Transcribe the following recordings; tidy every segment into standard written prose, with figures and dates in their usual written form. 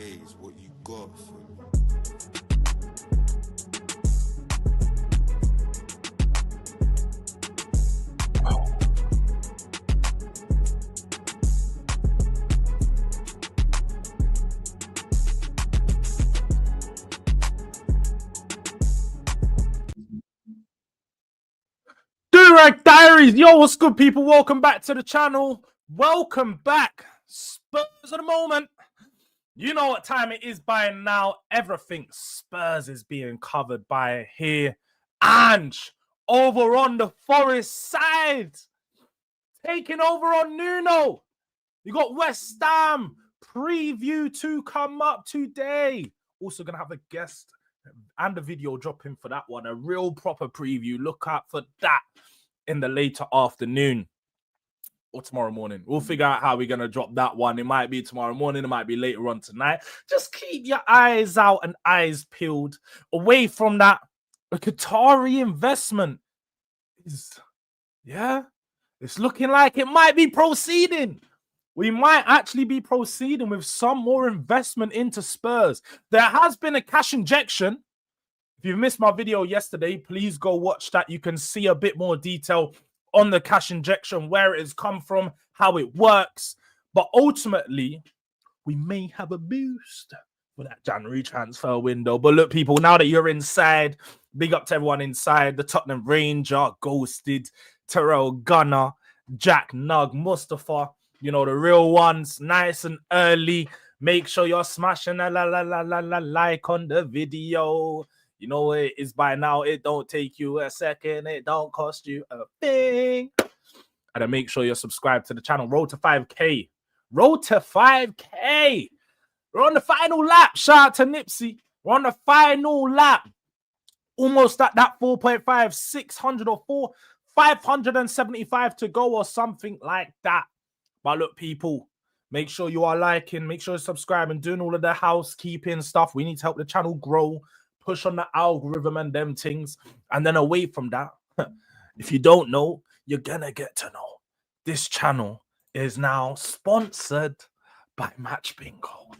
Hayes, what you got for me? Durag Diaries, yo, what's good, people? Welcome back to the channel. Welcome back. Spurs at the moment. You know what time it is by now. Everything Spurs is being covered by here. Ange over on the Forest side, taking over on Nuno. You got West Ham preview to come up today. Also gonna have a guest and a video dropping for that one. A real proper preview. Look out for that in the later afternoon or tomorrow morning. We'll figure out how we're going to drop that one. It might be tomorrow morning. It might be later on tonight. Just keep your eyes out and eyes peeled. Away from that, a Qatari investment is, it's looking like it might be proceeding. We might actually be proceeding with some more investment into Spurs. There has been a cash injection. If you missed my video yesterday, please go watch that. You can see a bit more detail on the cash injection, where it has come from, how it works. But ultimately, we may have a boost for that January transfer window. But look, people, now that you're inside, big up to everyone inside. The Tottenham Ranger, Ghosted, Terrell Gunner, Jack Nug, Mustafa. You know, the real ones, nice and early. Make sure you're smashing a like on the video. You know what it is by now. It don't take you a second. It don't cost you a thing. And then make sure you're subscribed to the channel. Road to 5K. Road to 5K. We're on the final lap. Shout out to Nipsey. We're on the final lap. Almost at that 4.5, 600 or 575 to go or something like that. But look, people, make sure you are liking. Make sure you're subscribing. Doing all of the housekeeping stuff. We need to help the channel grow. Push on the algorithm and them things. And then away from that, if you don't know, you're gonna get to know. This channel is now sponsored by Match Bingo.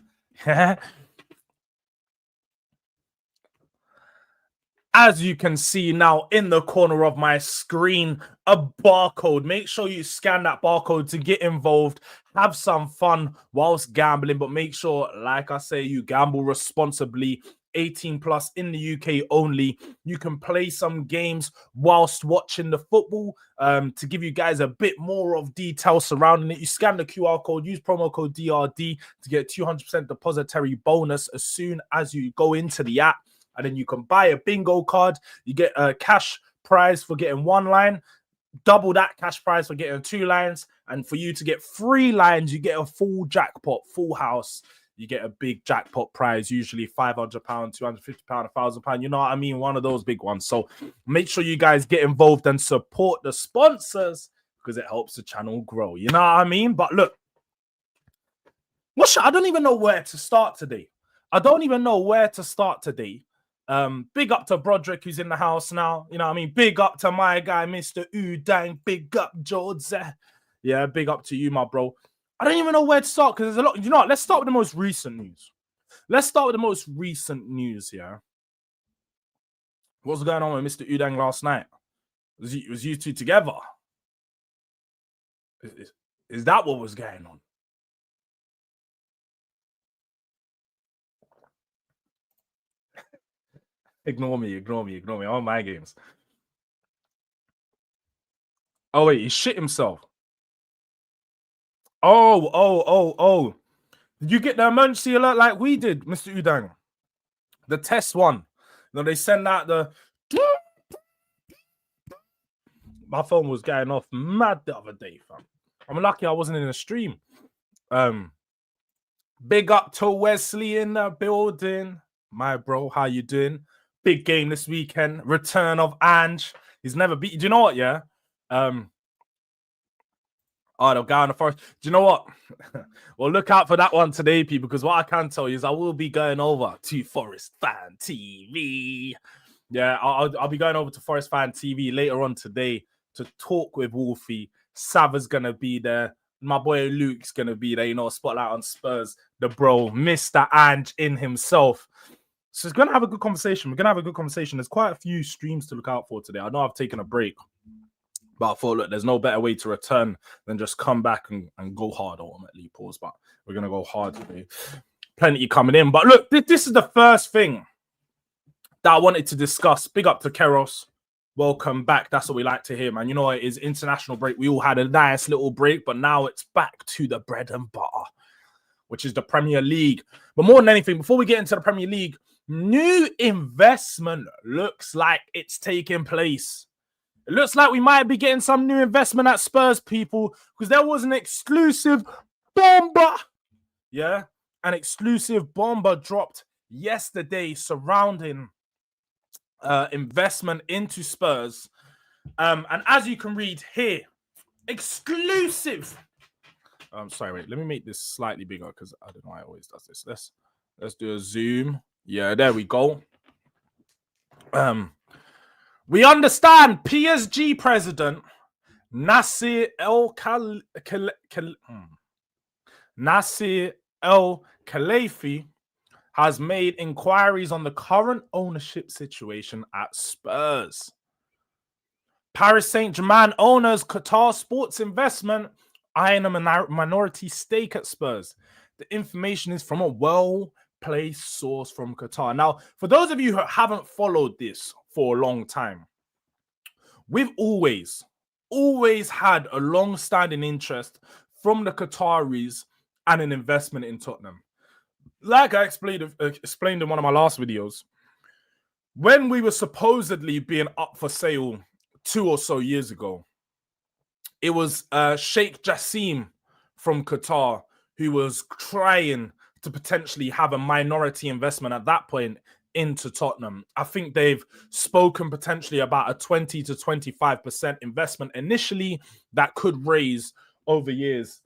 As you can see now in the corner of my screen, a barcode. Make sure you scan that barcode to get involved. Have some fun whilst gambling, but make sure, like I say, you gamble responsibly. 18 plus in the UK only. You can play some games whilst watching the football. To give you guys a bit more of detail surrounding it, you scan the QR code, use promo code DRD to get 200% depository bonus as soon as you go into the app. And then you can buy a bingo card. You get a cash prize for getting one line, double that cash prize for getting 2 lines. And for you to get 3 lines, you get a full jackpot, full house. You get a big jackpot prize, usually £500, £250, £1,000. You know what I mean? One of those big ones. So make sure you guys get involved and support the sponsors because it helps the channel grow. You know what I mean? But look, I don't even know where to start today. Big up to Broderick, who's in the house now. You know what I mean? Big up to my guy, Mr. Udang. Big up, Jords. Yeah, big up to you, my bro. I don't even know where to start because there's a lot. You know what? Let's start with the most recent news. Yeah. What's going on with Mr. Udang last night? Was you two together? Is that what was going on? Ignore me. All my games. Oh, wait, he shit himself. Oh. Did you get the emergency alert like we did, Mr. Udang? The test one. You know, they send out the... My phone was going off mad the other day, fam. I'm lucky I wasn't in a stream. Big up to Wesley in the building. My bro, how you doing? Big game this weekend. Return of Ange. He's never beat... Do you know what, yeah? Oh, they'll go on the Forest. Do you know what? Well, look out for that one today, people, because what I can tell you is I will be going over to Forest Fan TV. Yeah, I'll be going over to Forest Fan TV later on today to talk with Wolfie. Sava's going to be there. my boy Luke's going to be there, you know, spotlight on Spurs, the bro, Mr. Ange in himself. So it's going to have a good conversation. We're going to have a good conversation. There's quite a few streams to look out for today. I know I've taken a break, but I thought, look, there's no better way to return than just come back and go hard ultimately. Pause, but we're going to go hard today. Plenty coming in. But look, this is the first thing that I wanted to discuss. Big up to Keros. Welcome back. That's what we like to hear, man. You know, it is international break. We all had a nice little break, but now it's back to the bread and butter, which is the Premier League. But more than anything, before we get into the Premier League, new investment looks like it's taking place. It looks like we might be getting some new investment at Spurs, people, because there was an exclusive bomber. Yeah, an exclusive bomber dropped yesterday surrounding investment into Spurs. And as you can read here, exclusive. Sorry, wait, let me make this slightly bigger because I don't know why it always does this. Let's do a zoom. Yeah, there we go. We understand PSG president Nasser El-Khelaifi has made inquiries on the current ownership situation at Spurs. Paris Saint-Germain owners Qatar Sports Investment eyeing a minority stake at Spurs. The information is from a well-placed source from Qatar. Now, for those of you who haven't followed this for a long time, we've always had a long-standing interest from the Qataris and an investment in Tottenham. Like I explained in one of my last videos, when we were supposedly being up for sale 2 or so years ago, it was Sheikh Jassim from Qatar who was trying to potentially have a minority investment at that point into Tottenham. I think they've spoken potentially about a 20 to 25% investment initially that could raise over years.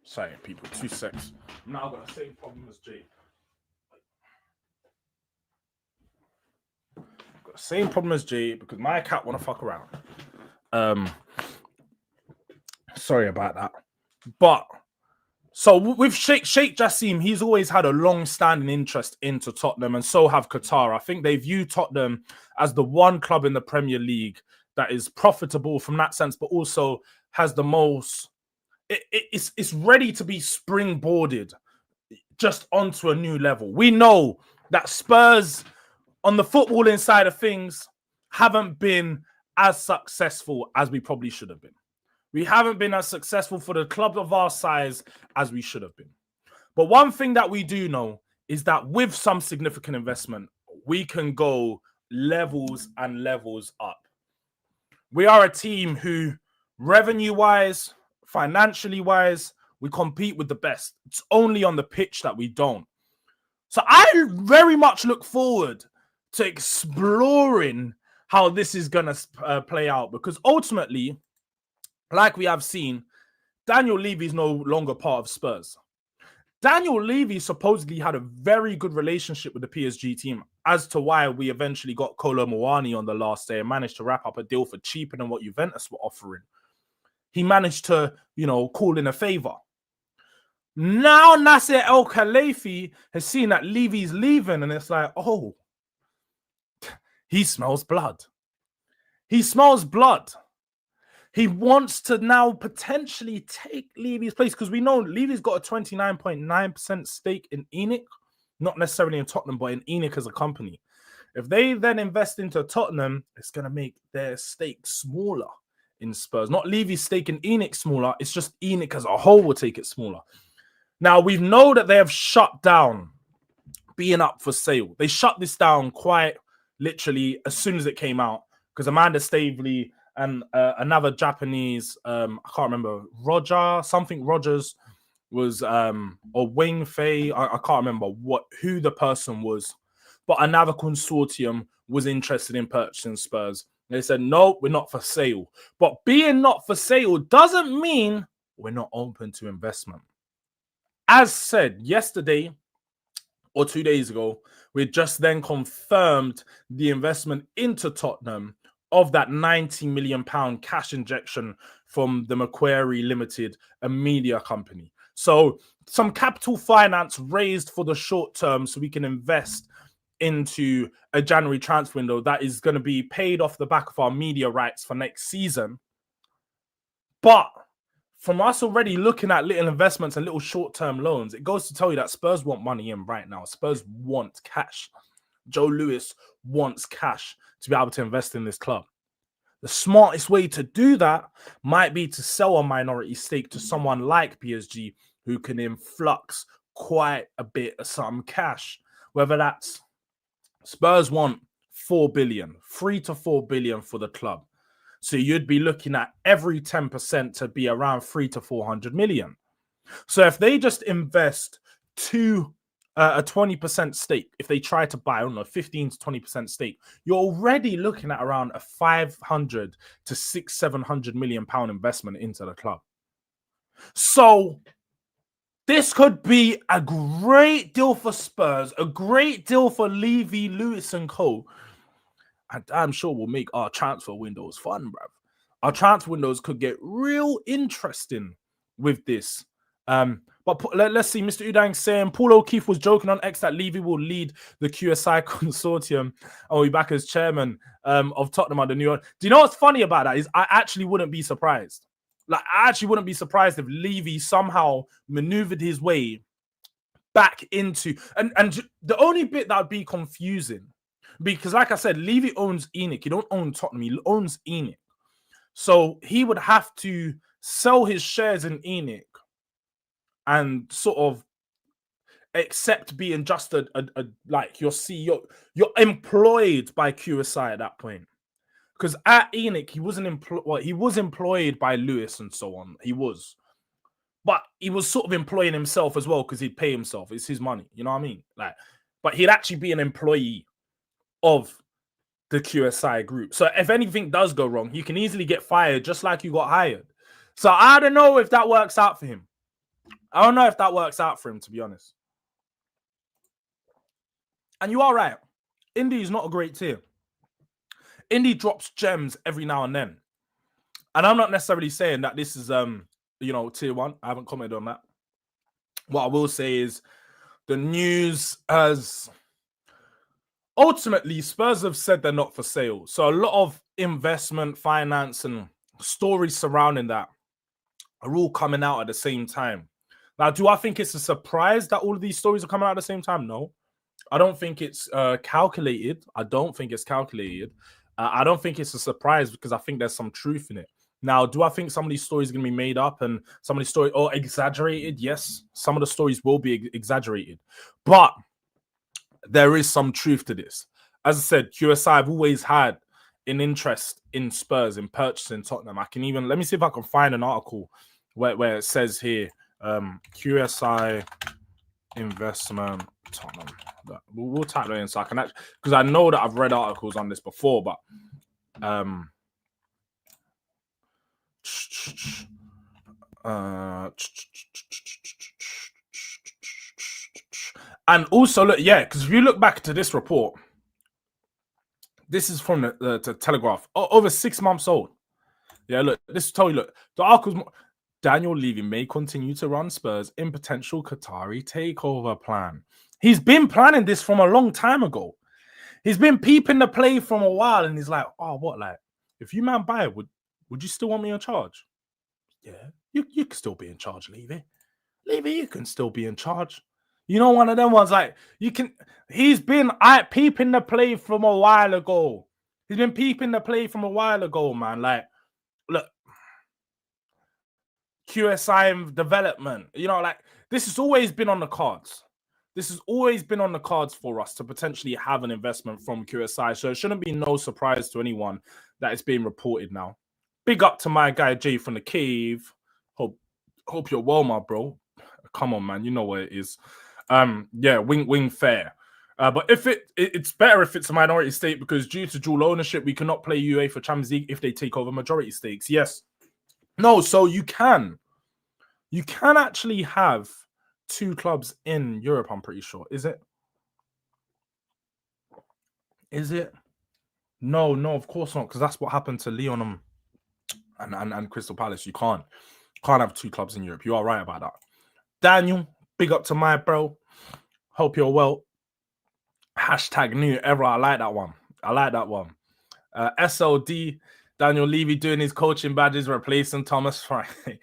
Sorry, people, 2 seconds. Now I've got the same problem as Jay. Got the same problem as Jay because my cat want to fuck around. Sorry about that. But so with Sheikh Jassim, he's always had a long-standing interest into Tottenham, and so have Qatar. I think they view Tottenham as the one club in the Premier League that is profitable from that sense, but also has the most. It's ready to be springboarded just onto a new level. We know that Spurs, on the footballing side of things, haven't been as successful as we probably should have been. We haven't been as successful for the club of our size as we should have been. But one thing that we do know is that with some significant investment, we can go levels and levels up. We are a team who, revenue-wise, financially wise, we compete with the best. It's only on the pitch that we don't. So I very much look forward to exploring how this is going to play out, because ultimately, like we have seen, Daniel Levy is no longer part of Spurs. Daniel Levy supposedly had a very good relationship with the PSG team, as to why we eventually got Kolo Muani on the last day and managed to wrap up a deal for cheaper than what Juventus were offering. He managed to, call in a favor. Now Nasser El-Khelaifi has seen that Levy's leaving, and it's like, oh, he smells blood. He smells blood. He wants to now potentially take Levy's place, because we know Levy's got a 29.9% stake in ENIC, not necessarily in Tottenham, but in ENIC as a company. If they then invest into Tottenham, it's going to make their stake smaller in Spurs. Not Levy's stake in ENIC smaller, it's just ENIC as a whole will take it smaller. Now, we know that they have shut down being up for sale. They shut this down quite literally as soon as it came out, because Amanda Stavely and another Japanese, I can't remember, Rogers was, or Wing Fei, I can't remember who the person was, but another consortium was interested in purchasing Spurs. They said, no, we're not for sale. But being not for sale doesn't mean we're not open to investment. As said yesterday or 2 days ago, we just then confirmed the investment into Tottenham of that £90 million cash injection from the Macquarie Limited, a media company. So some capital finance raised for the short term so we can invest into a January transfer window that is going to be paid off the back of our media rights for next season. But from us already looking at little investments and little short-term loans, it goes to tell you that Spurs want money in right now. Spurs want cash. Joe Lewis wants cash to be able to invest in this club. The smartest way to do that might be to sell a minority stake to someone like PSG who can influx quite a bit of some cash. Whether that's Spurs want 4 billion, 3 to 4 billion for the club. So you'd be looking at every 10% to be around 3 to 400 million. So if they just invest a 20% stake, if they try to buy, I don't know, 15 to 20% stake, you're already looking at around a 500 to 700 million pound investment into the club. So this could be a great deal for Spurs, a great deal for Levy, Lewis and co. And I'm sure we'll make our transfer windows fun, bruv. Our transfer windows could get real interesting with this. But let's see. Mr. Udang saying Paul O'Keefe was joking on X that Levy will lead the QSI consortium and will be back as chairman of Tottenham under New York. Do you know what's funny about that? Is I actually wouldn't be surprised. Like, I actually wouldn't be surprised if Levy somehow maneuvered his way back into and the only bit that would be confusing, because like I said, Levy owns ENIC. He don't own Tottenham. He owns ENIC. So he would have to sell his shares in ENIC and sort of accept being just a like your CEO. You're employed by QSI at that point. Because at ENIC, he wasn't employed. Well, he was employed by Lewis and so on. He was. But he was sort of employing himself as well because he'd pay himself. It's his money. You know what I mean? Like, but he'd actually be an employee of the QSI group. So if anything does go wrong, he can easily get fired just like you got hired. So I don't know if that works out for him. I don't know if that works out for him, to be honest. And you are right. Indy is not a great tier. Indy drops gems every now and then. And I'm not necessarily saying that this is, tier 1. I haven't commented on that. What I will say is the news has... Ultimately, Spurs have said they're not for sale. So a lot of investment, finance, and stories surrounding that are all coming out at the same time. Now, do I think it's a surprise that all of these stories are coming out at the same time? No. I don't think it's calculated. I don't think it's calculated. I don't think it's a surprise because I think there's some truth in it. Now, do I think some of these stories are going to be made up and some of these stories are exaggerated? Yes, some of the stories will be exaggerated. But there is some truth to this. As I said, QSI have always had an interest in Spurs, in purchasing Tottenham. I can even, let me see if I can find an article where it says here, QSI investment Tottenham. We'll type that in so I can actually, because I know that I've read articles on this before, but and also look, yeah, because if you look back to this report, this is from the Telegraph, over 6 months old. Yeah, look, this told you, look, the article's Daniel Levy may continue to run Spurs in potential Qatari takeover plan. He's been planning this from a long time ago. He's been peeping the play from a while, and he's like, oh, what, like, if you man buy it, would you still want me in charge? Yeah, you can still be in charge, Levy. Levy, you can still be in charge. You know, one of them ones, like, you can, he's been peeping the play from a while ago. He's been peeping the play from a while ago, man. Like, look, QSI development, you know, like, this has always been on the cards. This has always been on the cards for us to potentially have an investment from QSI. So it shouldn't be no surprise to anyone that it's being reported now. Big up to my guy Jay from the cave. Hope you're well, my bro. Come on, man. You know what it is. Yeah, wing fair. But if it's better if it's a minority stake, because due to dual ownership, we cannot play UEFA Champions League if they take over majority stakes. Yes. No, so you can actually have 2 clubs in Europe, I'm pretty sure. Is it? No, of course not, because that's what happened to Leon and Crystal Palace. You can't have two clubs in Europe. You are right about that. Daniel, big up to my bro. Hope you're well. Hashtag new ever. I like that one. SLD, Daniel Levy doing his coaching badges, replacing Thomas Friday.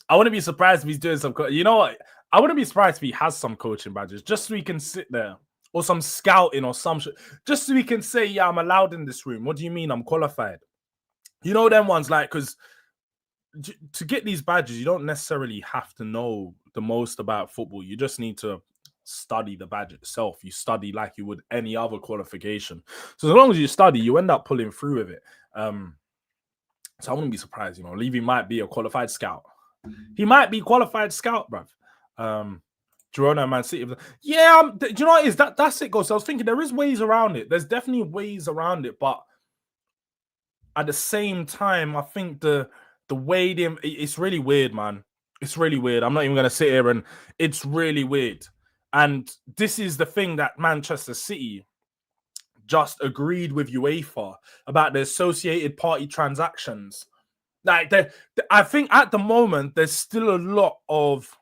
I wouldn't be surprised if he's doing some. You know what? I wouldn't be surprised if he has some coaching badges, just so he can sit there, or some scouting or some shit, just so he can say, yeah, I'm allowed in this room. What do you mean I'm qualified? You know them ones, like, because to get these badges, you don't necessarily have to know the most about football. You just need to study the badge itself. You study like you would any other qualification. So as long as you study, you end up pulling through with it. So I wouldn't be surprised, Levy might be a qualified scout. He might be qualified scout, bruv. Girona, Man City. Yeah, do you know what it is? That's it, goes. So I was thinking there is ways around it. There's definitely ways around it, but at the same time, I think the way it's really weird, man. It's really weird. I'm not even gonna sit here, and it's really weird. And this is the thing that Manchester City just agreed with UEFA about the associated party transactions. Like, I think at the moment there's still a lot of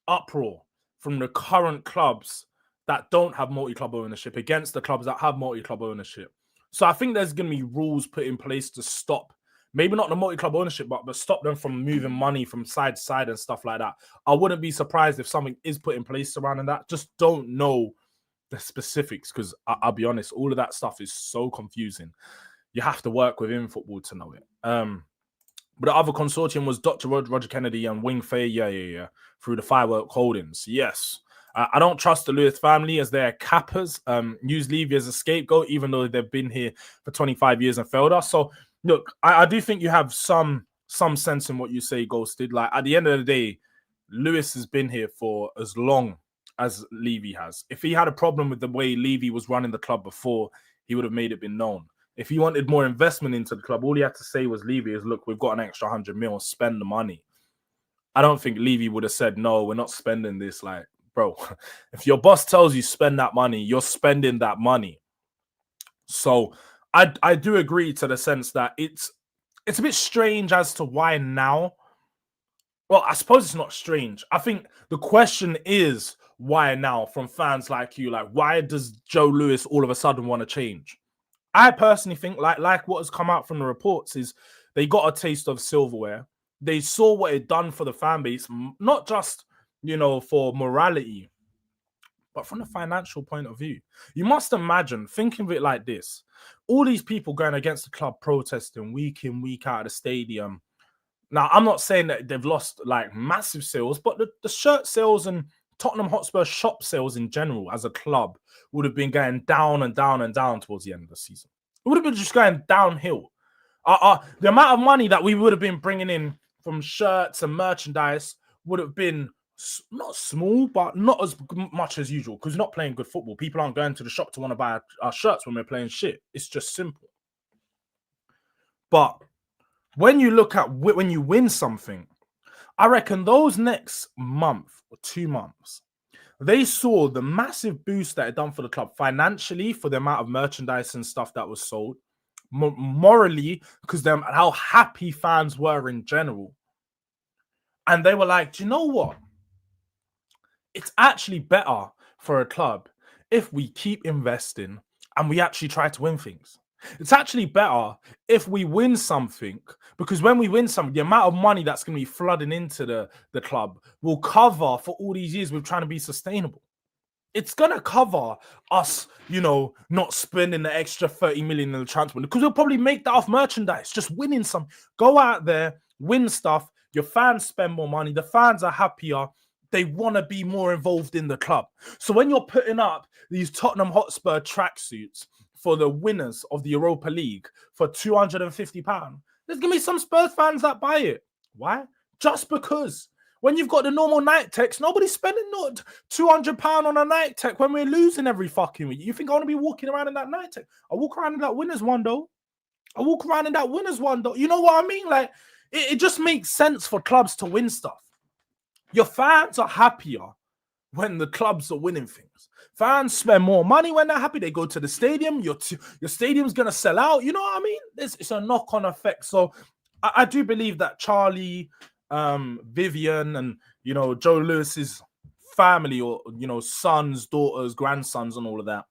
uproar from the current clubs that don't have multi-club ownership against the clubs that have multi-club ownership. So I think there's going to be rules put in place to stop, maybe not the multi-club ownership, but stop them from moving money from side to side and stuff like that. I wouldn't be surprised if something is put in place surrounding that. Just don't know the specifics, because I'll be honest, all of that stuff is so confusing. You have to work within football to know it. But the other consortium was Dr. Roger Kennedy and Wing Fei, yeah, through the Firework Holdings. Yes. I don't trust the Lewis family as they're cappers. Use Levy as a scapegoat, even though they've been here for 25 years and failed us. So, look, I do think you have some sense in what you say, Ghosted. Like, at the end of the day, Lewis has been here for as long as Levy has. If he had a problem with the way Levy was running the club before, he would have made it been known. If he wanted more investment into the club, all he had to say was, Levy, is, look, we've got an extra 100 mil, spend the money. I don't think Levy would have said, no, we're not spending this. Like, bro, if your boss tells you spend that money, you're spending that money. So I do agree to the sense that it's a bit strange as to why now. Well, I suppose it's not strange. I think the question is, why now, from fans like you? Like, why does Joe Lewis all of a sudden want to change? I personally think, like what has come out from the reports, is they got a taste of silverware. They saw what it done for the fan base, not just, for morality, but from the financial point of view. You must imagine, thinking of it like this, all these people going against the club, protesting week in, week out of the stadium. Now, I'm not saying that they've lost like massive sales, but the shirt sales and Tottenham Hotspur shop sales in general as a club would have been going down and down and down towards the end of the season. It would have been just going downhill. The amount of money that we would have been bringing in from shirts and merchandise would have been not small, but not as much as usual, because we're not playing good football. People aren't going to the shop to want to buy our shirts when we're playing shit. It's just simple. But when you look at when you win something, I reckon those next month or 2 months, they saw the massive boost that it done for the club financially, for the amount of merchandise and stuff that was sold, morally, because how happy fans were in general. And they were like, do you know what? It's actually better for a club if we keep investing and we actually try to win things. It's actually better if we win something, because when we win something, the amount of money that's going to be flooding into the club will cover for all these years we're trying to be sustainable. It's going to cover us, not spending the extra 30 million in the transfer, because we'll probably make that off merchandise, just winning some. Go out there, win stuff. Your fans spend more money. The fans are happier. They want to be more involved in the club. So when you're putting up these Tottenham Hotspur tracksuits for the winners of the Europa League for £250, there's going to be some Spurs fans that buy it. Why? Just because. When you've got the normal night techs, nobody's spending not £200 on a night tech when we're losing every fucking week. You think I want to be walking around in that night tech? I walk around in that winners one, though. You know what I mean? Like, it just makes sense for clubs to win stuff. Your fans are happier when the clubs are winning things. Fans spend more money when they're happy. They go to the stadium. Your stadium's gonna sell out. You know what I mean? It's a knock-on effect. So I do believe that Charlie, Vivian, and Joe Lewis's family, or sons, daughters, grandsons, and all of that,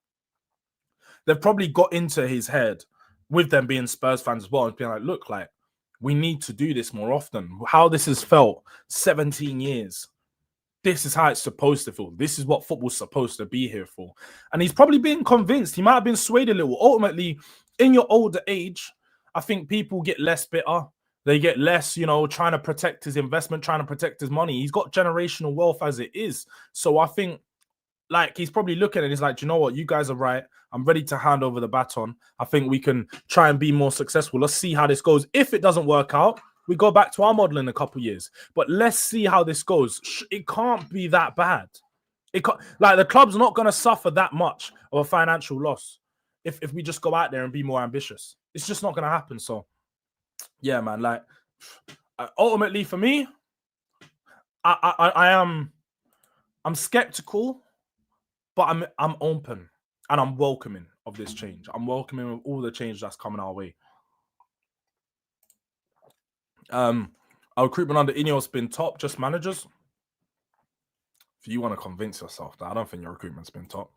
they've probably got into his head with them being Spurs fans as well, and being like, look, like, we need to do this more often. How this has felt 17 years. This is how it's supposed to feel. This is what football's supposed to be here for. And he's probably been convinced. He might have been swayed a little. Ultimately, in your older age, I think people get less bitter. They get less, trying to protect his investment, trying to protect his money. He's got generational wealth as it is. So I think, like, he's probably looking at it. He's like, do you know what? You guys are right. I'm ready to hand over the baton. I think we can try and be more successful. Let's see how this goes. If it doesn't work out, we go back to our model in a couple of years. But let's see how this goes. It can't be that bad. It can't, like, the club's not going to suffer that much of a financial loss if we just go out there and be more ambitious. It's just not going to happen. So, yeah, man. Like, ultimately for me, I'm skeptical, but I'm open and I'm welcoming of this change. I'm welcoming of all the change that's coming our way. Our recruitment under Ineos been top, just managers. If you want to convince yourself that, I don't think your recruitment's been top.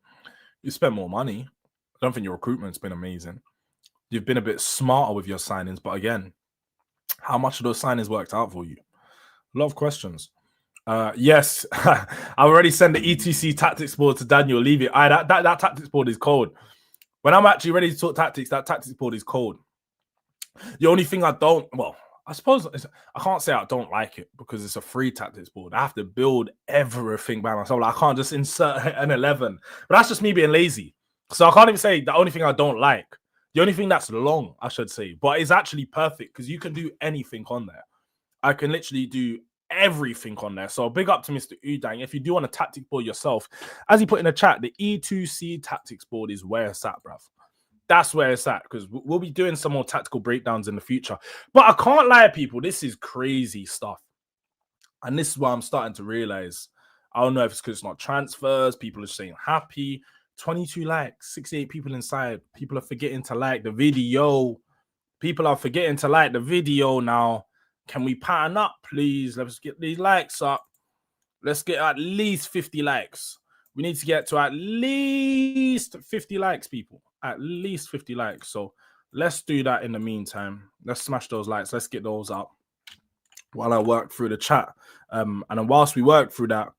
You spent more money. I don't think your recruitment's been amazing. You've been a bit smarter with your signings, but again, how much of those signings worked out for you? A lot of questions. Yes, I already sent the ETC tactics board to Daniel. Leave it. That tactics board is cold. When I'm actually ready to talk tactics, that tactics board is cold. The only thing I don't, well, I suppose I can't say I don't like it because it's a free tactics board. I have to build everything by myself. Like, I can't just insert an 11. But that's just me being lazy. So I can't even say the only thing I don't like. The only thing that's long, I should say, but it's actually perfect because you can do anything on there. I can literally do everything on there. So big up to Mr. Udang. If you do want a tactic board yourself, as he put in the chat, the E2C tactics board is where it's at, bruv. That's where it's at, because we'll be doing some more tactical breakdowns in the future. But I can't lie, people. This is crazy stuff. And this is why I'm starting to realize, I don't know if it's because it's not transfers. People are saying happy. 22 likes, 68 people inside. People are forgetting to like the video. People are forgetting to like the video now. Can we pattern up, please? Let's get these likes up. Let's get at least 50 likes. We need to get to at least 50 likes, people. At least 50 likes. So let's do that in the meantime. Let's smash those likes. Let's get those up while I work through the chat. And then whilst we work through that,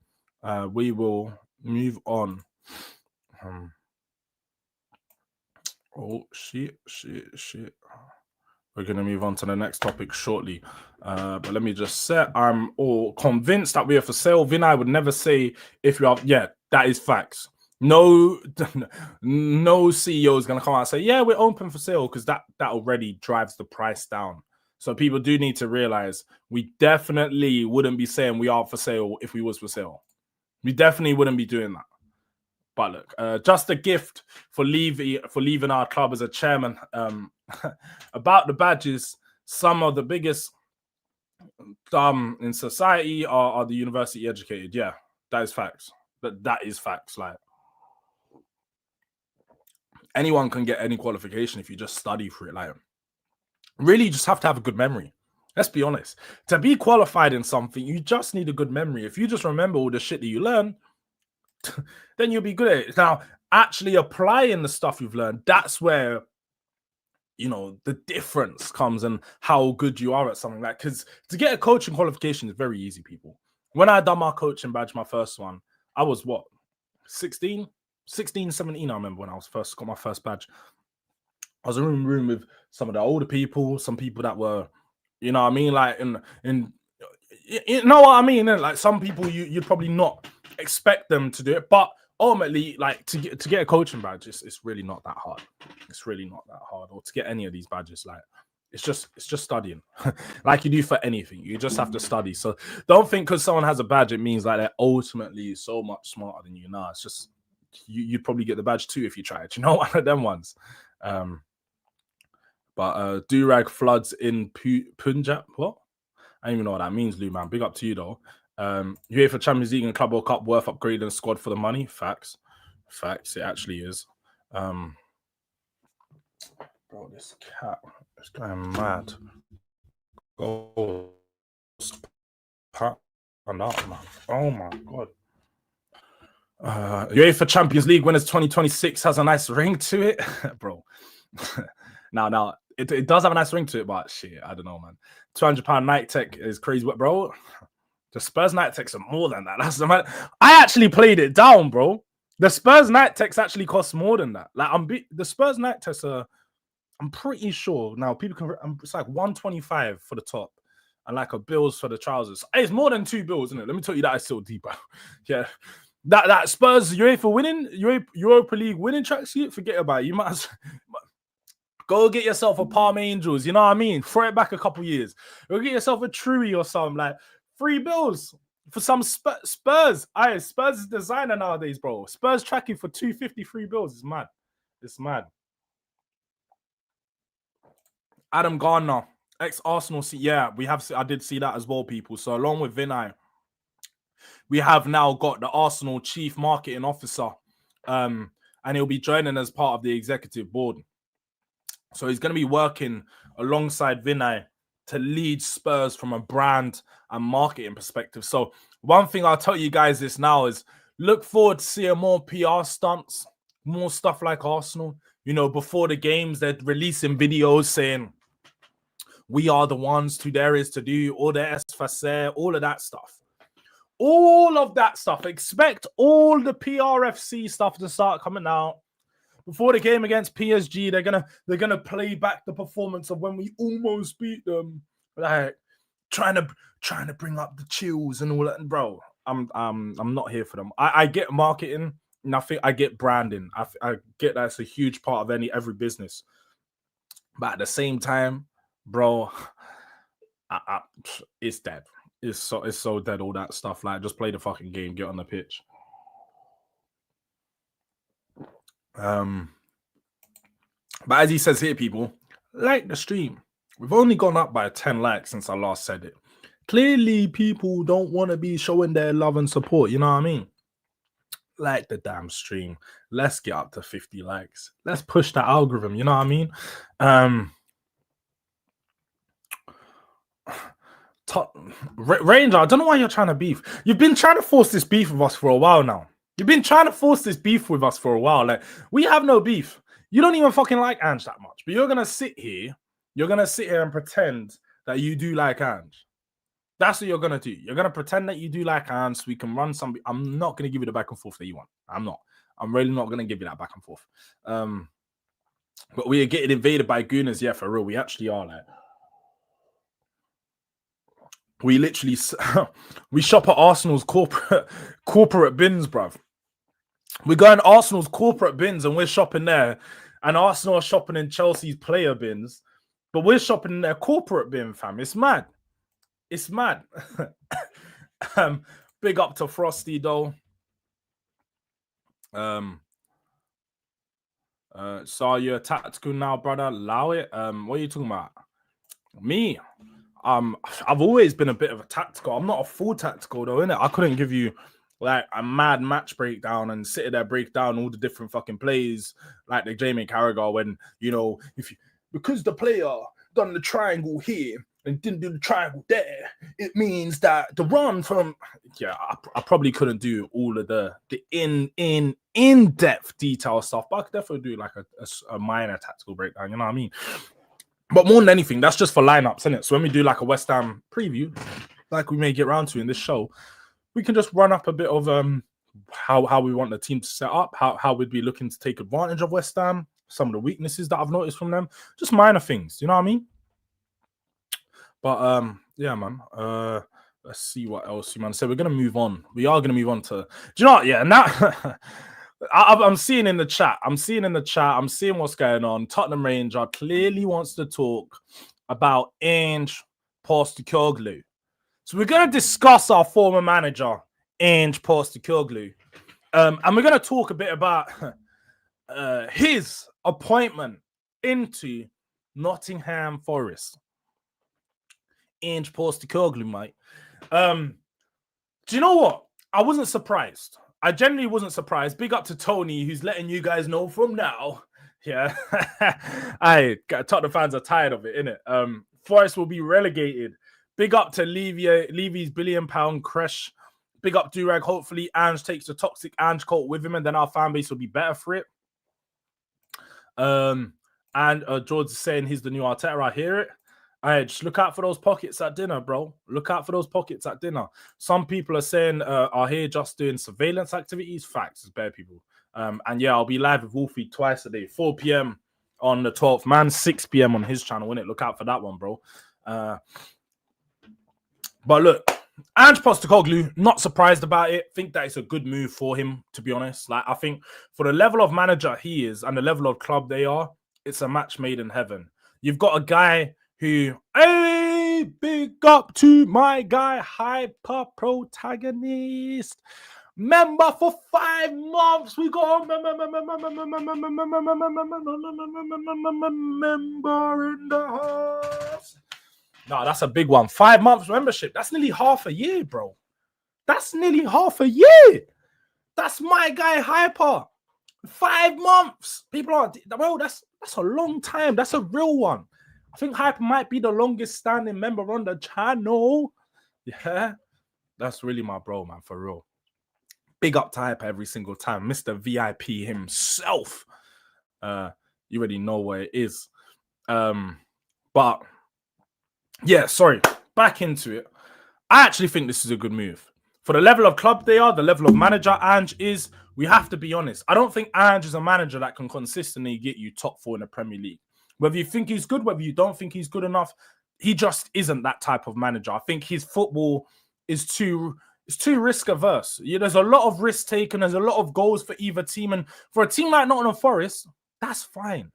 we will move on. Oh, shit. We're going to move on to the next topic shortly. But let me just say, I'm all convinced that we are for sale. Vinay would never say if you are. Yeah, that is facts. No CEO is going to come out and say, yeah, we're open for sale, because that already drives the price down. So people do need to realize we definitely wouldn't be saying we are for sale if we was for sale. We definitely wouldn't be doing that. But look, just a gift for leaving our club as a chairman. About the badges, some of the biggest in society are the university educated. Yeah, that is facts. That is facts. Like, anyone can get any qualification if you just study for it. Like, really, you just have to have a good memory. Let's be honest. To be qualified in something, you just need a good memory. If you just remember all the shit that you learn, then you'll be good at it. Now, actually applying the stuff you've learned, that's where, the difference comes and how good you are at something. Like, because to get a coaching qualification is very easy, people. When I done my coaching badge, my first one, I was 16, 17, I remember when I got my first badge. I was in a room with some of the older people, some people that were, you know what I mean? Like, you know what I mean? Like, some people you'd probably not expect them to do it, but ultimately, like, to get a coaching badge, it's really not that hard. It's really not that hard. Or to get any of these badges, like, it's just studying. Like you do for anything, you just have to study. So don't think because someone has a badge it means like they're ultimately so much smarter than you. Nah, it's just you'd probably get the badge too if you tried, one of them ones. But Durag floods in Punjab. What? I don't even know what that means, Lou, man. Big up to you, though. You here for Champions League and Club World Cup, worth upgrading the squad for the money? Facts. Facts, it actually is. Bro, this cat is going mad. Ghost pat and up, man. Oh my god. UEFA Champions League winners 2026 has a nice ring to it, bro. now it does have a nice ring to it, but shit, I don't know, man. £200 night tech is crazy, bro. The Spurs night techs are more than that. That's the man. I actually played it down, bro. The Spurs night techs actually cost more than that. Like the Spurs night techs are. I'm pretty sure now people can. It's like 125 for the top, and like a bills for the trousers. It's more than 2 bills, isn't it? Let me tell you that it's still deeper. Yeah, that Spurs Europa League winning tracksuit. Forget about it. You might as go get yourself a Palm Angels. You know what I mean? Throw it back a couple years. Go get yourself a Truey or something like 3 bills for some Spurs. Spurs is designer nowadays, bro. Spurs tracking for 253 bills is mad. It's mad. Adam Gardner, ex-Arsenal. Yeah, I did see that as well, people. So along with Vinay, we have now got the Arsenal chief marketing officer, and he'll be joining as part of the executive board. So he's going to be working alongside Vinay to lead Spurs from a brand and marketing perspective. So one thing I'll tell you guys this now is look forward to seeing more PR stunts, more stuff like Arsenal. You know, before the games, they're releasing videos saying, we are the ones to there is to do, all the Esfacer, all of that stuff. All of that stuff. Expect all the PRFC stuff to start coming out. Before the game against PSG, they're gonna play back the performance of when we almost beat them. Like trying to bring up the chills and all that. And bro, I'm not here for them. I get marketing, and I get branding. I get that's a huge part of every business. But at the same time, bro, it's dead. It's so dead. All that stuff. Like, just play the fucking game. Get on the pitch. But as he says here, people, like the stream. We've only gone up by 10 likes since I last said it. Clearly, people don't want to be showing their love and support. You know what I mean? Like the damn stream. Let's get up to 50 likes. Let's push that algorithm. You know what I mean? Ranger, I don't know why you're trying to beef. You've been trying to force this beef with us for a while now. You've been trying to force this beef with us for a while. Like, we have no beef. You don't even fucking like Ange that much. But you're going to sit here. You're going to sit here and pretend that you do like Ange. That's what you're going to do. You're going to pretend that you do like Ange so we can run some... I'm not going to give you the back and forth that you want. I'm not. I'm really not going to give you that back and forth. But we are getting invaded by gooners. Yeah, for real. We actually are, like... We literally... we shop at Arsenal's corporate bins, bruv. We're going to Arsenal's corporate bins and we're shopping there. And Arsenal are shopping in Chelsea's player bins. But we're shopping in their corporate bin, fam. It's mad. It's mad. Big up to Frosty, though. So you're tactical now, brother. Allow it. What are you talking about? Me? I've always been a bit of a tactical. I'm not a full tactical, though, innit? I couldn't give you like a mad match breakdown and sit there break down all the different fucking plays like the Jamie Carragher when, you know, because the player done the triangle here and didn't do the triangle there, it means that the run from... Yeah, I probably couldn't do all of the in-depth detail stuff, but I could definitely do like a minor tactical breakdown, you know what I mean? But more than anything, that's just for lineups, isn't it? So when we do like a West Ham preview, like we may get around to in this show, we can just run up a bit of how we want the team to set up, how we'd be looking to take advantage of West Ham, some of the weaknesses that I've noticed from them, just minor things, you know what I mean? But yeah, man. Let's see what else, man. So we're gonna move on. We are gonna move on to. Do you know what? Yeah, now I'm seeing in the chat. I'm seeing what's going on. Tottenham Ranger clearly wants to talk about Ange Postecoglou. So we're gonna discuss our former manager, Ange Postecoglou, and we're gonna talk a bit about his appointment into Nottingham Forest. Ange Postecoglou, mate. Do you know what? I wasn't surprised. I generally wasn't surprised. Big up to Tony, who's letting you guys know from now. Yeah. Tottenham fans are tired of it, innit? Forest will be relegated. Big up to Levy's £1 billion crash. Big up Durag. Hopefully, Ange takes the toxic Ange cult with him, and then our fan base will be better for it. And Jords is saying he's the new Arteta. I hear it. Just look out for those pockets at dinner, bro. Look out for those pockets at dinner. Some people are saying are here just doing surveillance activities. Facts, it's bare people. And yeah, I'll be live with Wolfie twice a day, 4 p.m. on the 12th, man, 6 p.m. on his channel, innit? Look out for that one, bro. But look, Ange Postecoglou, not surprised about it. Think that it's a good move for him, to be honest. Like, I think for the level of manager he is and the level of club they are, it's a match made in heaven. You've got a guy who, hey, big up to my guy, hyper protagonist. Member for 5 months. We got a member in the house. No, that's a big one. 5 months membership. That's nearly half a year, bro. That's nearly half a year. That's my guy, Hyper. 5 months. People are, bro, that's a long time. That's a real one. I think Hyper might be the longest standing member on the channel. Yeah. That's really my bro, man, for real. Big up to Hyper every single time. Mr. VIP himself. You already know where it is. But yeah, sorry. Back into it. I actually think this is a good move. For the level of club they are, the level of manager Ange is, we have to be honest. I don't think Ange is a manager that can consistently get you top 4 in the Premier League. Whether you think he's good, whether you don't think he's good enough, he just isn't that type of manager. I think his football is too risk averse. Yeah, there's a lot of risk taken. There's a lot of goals for either team. And for a team like Nottingham Forest, that's fine.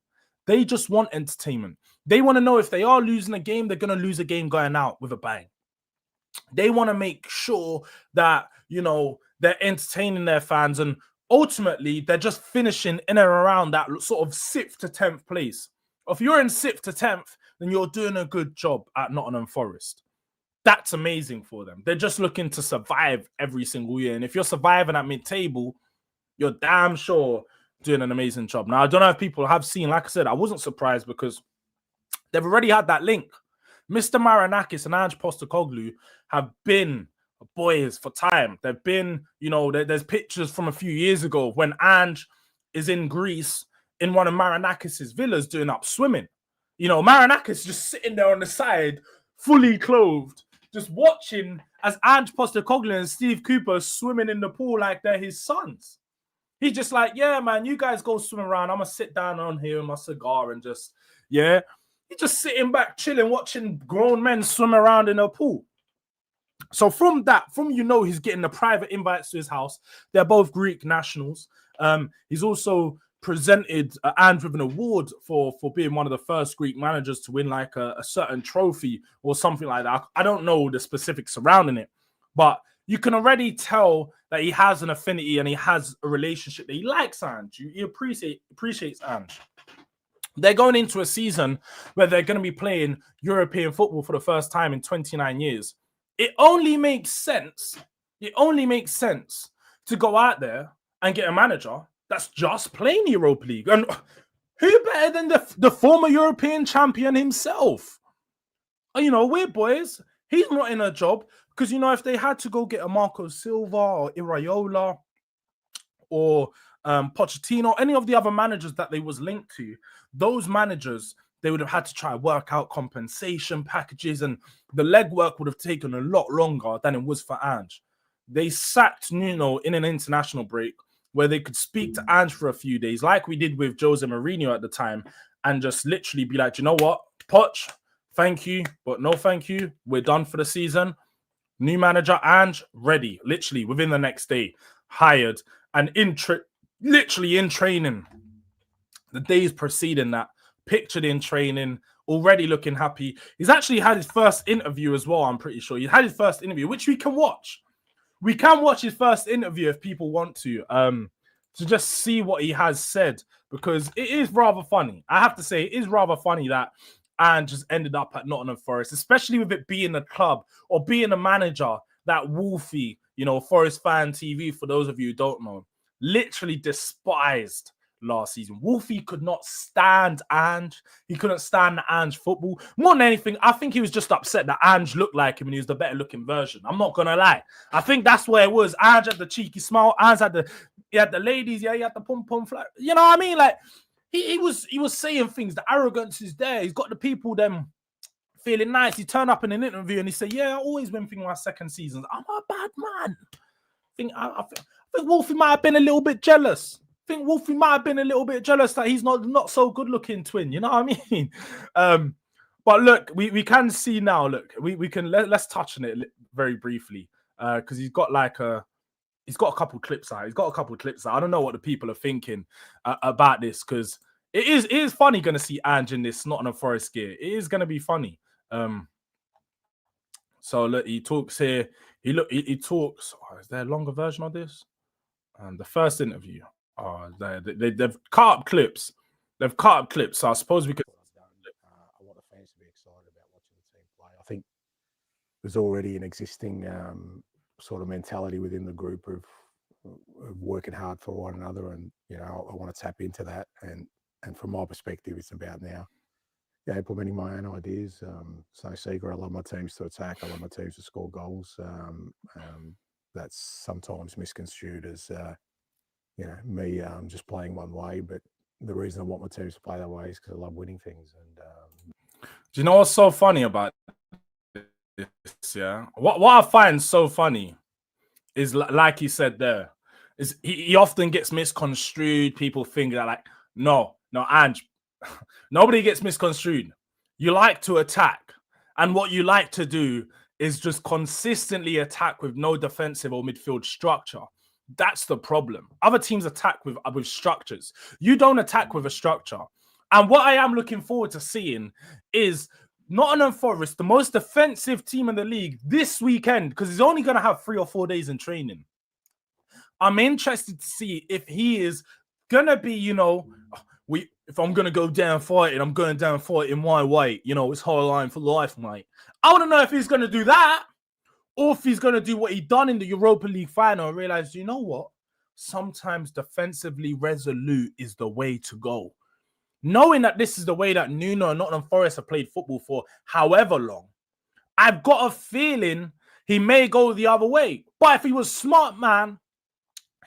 They just want entertainment. They want to know if they are losing a game, they're going to lose a game going out with a bang. They want to make sure that, you know, they're entertaining their fans. And ultimately, they're just finishing in and around that sort of 6th to 10th place. If you're in 6th to 10th, then you're doing a good job at Nottingham Forest. That's amazing for them. They're just looking to survive every single year. And if you're surviving at mid-table, you're damn sure doing an amazing job. Now, I don't know if people have seen, like I said, I wasn't surprised because they've already had that link. Mr. Marinakis and Ange Postecoglou have been boys for time. They've been, you know, there's pictures from a few years ago when Ange is in Greece in one of Marinakis' villas doing up swimming. You know, Marinakis just sitting there on the side, fully clothed, just watching as Ange Postecoglou and Steve Cooper swimming in the pool like they're his sons. He's just like, yeah, man, you guys go swim around. I'm going to sit down on here with my cigar and just, yeah. He's just sitting back, chilling, watching grown men swim around in a pool. So from that, you know, he's getting the private invites to his house. They're both Greek nationals. He's also presented Ange with an award for being one of the first Greek managers to win like a certain trophy or something like that. I don't know the specifics surrounding it, but you can already tell that he has an affinity and he has a relationship that he likes Ange. He appreciates Ange. They're going into a season where they're going to be playing European football for the first time in 29 years. It only makes sense. It only makes sense to go out there and get a manager that's just playing Europa League. And who better than the former European champion himself? You know, we're boys. He's not in a job because, you know, if they had to go get a Marco Silva or Iraola or Pochettino, any of the other managers that they was linked to, those managers, they would have had to try work out compensation packages, and the legwork would have taken a lot longer than it was for Ange. They sacked Nuno in an international break where they could speak to Ange for a few days, like we did with Jose Mourinho at the time, and just literally be like, you know what, Poch, thank you, but no thank you. We're done for the season. New manager, Ange, ready. Literally within the next day, hired, and literally in training. The days preceding that, pictured in training, already looking happy. He's actually had his first interview as well, I'm pretty sure. He had his first interview, which we can watch. We can watch his first interview if people want to just see what he has said, because it is rather funny. I have to say, it is rather funny that Ange just ended up at Nottingham Forest, especially with it being a club or being a manager that Wolfie, You know, Forest Fan TV, for those of you who don't know, literally despised last season. Wolfie could not stand Ange. He couldn't stand Ange football. More than anything, I think he was just upset that Ange looked like him and he was the better looking version. I'm not gonna lie. I think that's where it was. Ange had the cheeky smile. Ange had he had the ladies. Yeah, he had the pom pom flag. You know what I mean? Like he was saying things. The arrogance is there. He's got the people them feeling nice. He turned up in an interview and he said, "Yeah, I always win things my second seasons. I'm a bad man." I think Wolfie might have been a little bit jealous. I think Wolfie might have been a little bit jealous that he's not so good looking twin. You know what I mean? But look, we can see now. Look, we can let's touch on it very briefly because he's got a couple clips out. I don't know what the people are thinking about this because it is funny going to see Ange in this Nottingham Forest gear. It is going to be funny. So look, he talks here. He talks. Oh, is there a longer version of this? The first interview. They've cut up clips. So I suppose we could. I want the fans to be excited about watching the team play. I think there's already an existing sort of mentality within the group of working hard for one another, and you know I want to tap into that. And from my perspective, it's about now implementing my own ideas. It's no secret. I love my teams to attack. I love my teams to score goals. That's sometimes misconstrued as me just playing one way, but the reason I want my teams to play that way is because I love winning things. And do you know what's so funny about this? Yeah, what I find so funny is like he said there, is he often gets misconstrued. People think that like no, Ange, nobody gets misconstrued. You like to attack, and what you like to do is just consistently attack with no defensive or midfield structure. That's the problem. Other teams attack with structures. You don't attack with a structure. And what I am looking forward to seeing is Nottingham Forest, the most defensive team in the league this weekend, because he's only going to have 3 or 4 days in training. I'm interested to see if he is going to be, if I'm going to go down fighting, I'm going down fighting my way. It's whole line for life, mate. I want to know if he's going to do that. Or if he's going to do what he done in the Europa League final and realize, you know what? Sometimes defensively resolute is the way to go. Knowing that this is the way that Nuno and Nottingham Forest have played football for however long, I've got a feeling he may go the other way. But if he was smart, man,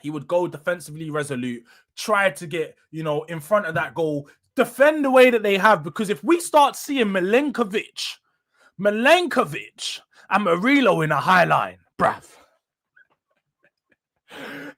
he would go defensively resolute, try to get, in front of that goal, defend the way that they have. Because if we start seeing Milenkovic, and Murillo in a high line, bruv.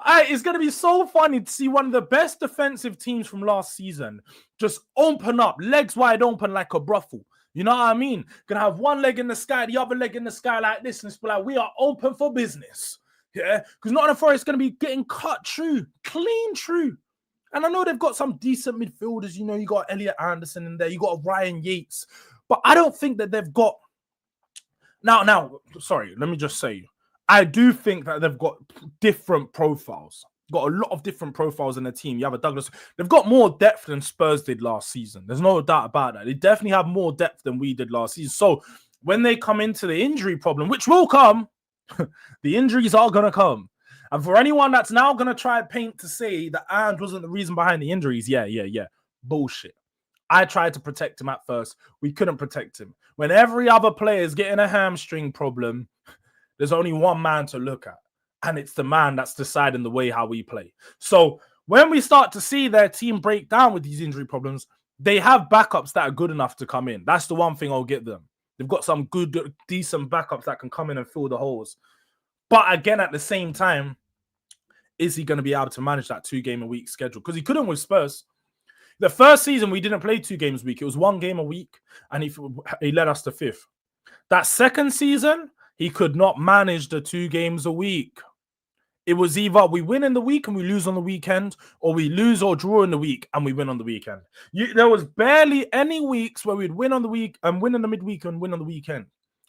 It's going to be so funny to see one of the best defensive teams from last season just open up, legs wide open like a brothel. You know what I mean? Going to have one leg in the sky, the other leg in the sky like this, and it's like, we are open for business. Yeah? Because Nottingham Forest is going to be getting cut through, clean through. And I know they've got some decent midfielders. You got Elliot Anderson in there. You got Ryan Yates. But I don't think that they've got... Now, sorry, let me just say, I do think that they've got different profiles. Got a lot of different profiles in the team. You have a Douglas. They've got more depth than Spurs did last season. There's no doubt about that. They definitely have more depth than we did last season. So when they come into the injury problem, which will come, the injuries are going to come. And for anyone that's now going to try and paint to say that Ange wasn't the reason behind the injuries, yeah. Bullshit. I tried to protect him at first. We couldn't protect him. When every other player is getting a hamstring problem, there's only one man to look at. And it's the man that's deciding the way how we play. So when we start to see their team break down with these injury problems, they have backups that are good enough to come in. That's the one thing I'll give them. They've got some good, decent backups that can come in and fill the holes. But again, at the same time, is he going to be able to manage that 2-game-a-week schedule? Because he couldn't with Spurs. The first season, we didn't play 2 games a week. It was 1 game a week, and he led us to 5th. That second season, he could not manage the 2 games a week. It was either we win in the week and we lose on the weekend, or we lose or draw in the week and we win on the weekend. There was barely any weeks where we'd win on the week and win in the midweek and win on the weekend.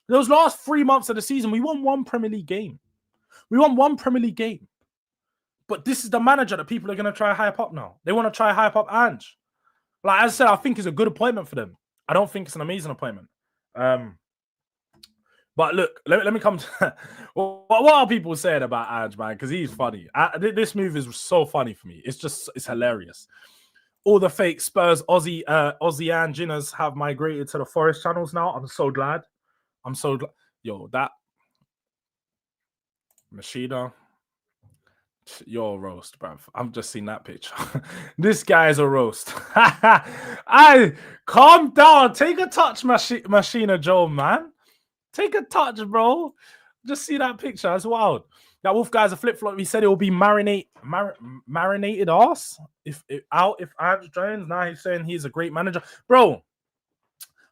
Those last 3 months of the season, we won 1 Premier League game. But this is the manager that people are going to try hype up now. They want to try hype up Ange. Like I said, I think it's a good appointment for them. I don't think it's an amazing appointment. But look, let me come to what are people saying about Ange, man? Because he's funny. This move is so funny for me. It's hilarious. All the fake Spurs Aussie Anginas have migrated to the Forest channels now. I'm so glad. I'm so glad. Yo, that Machida, you're a roast, bruv. I'm just seeing that picture. This guy's a roast. I calm down. Take a touch, Machina Joe, man. Take a touch, bro. Just see that picture. That's wild. That Wolf guy's a flip flop. He said it will be marinated ass if Ange joins. Now he's saying he's a great manager, bro.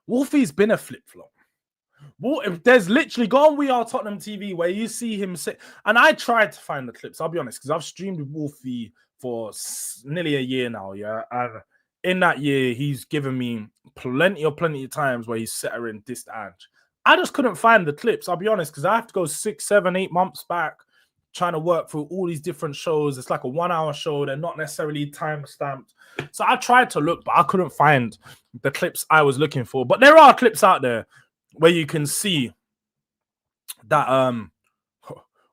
Wolfie's been a flip flop. If there's literally go on We Are Tottenham TV where you see him say, and I tried to find the clips. I'll be honest, because I've streamed with Wolfie for nearly a year now, yeah. And in that year, he's given me plenty of times where he's set her in dissed Ange. I just couldn't find the clips. I'll be honest, because I have to go 6, 7, 8 months back trying to work through all these different shows. It's like a 1-hour show. They're not necessarily time stamped. So I tried to look, but I couldn't find the clips I was looking for. But there are clips out there where you can see that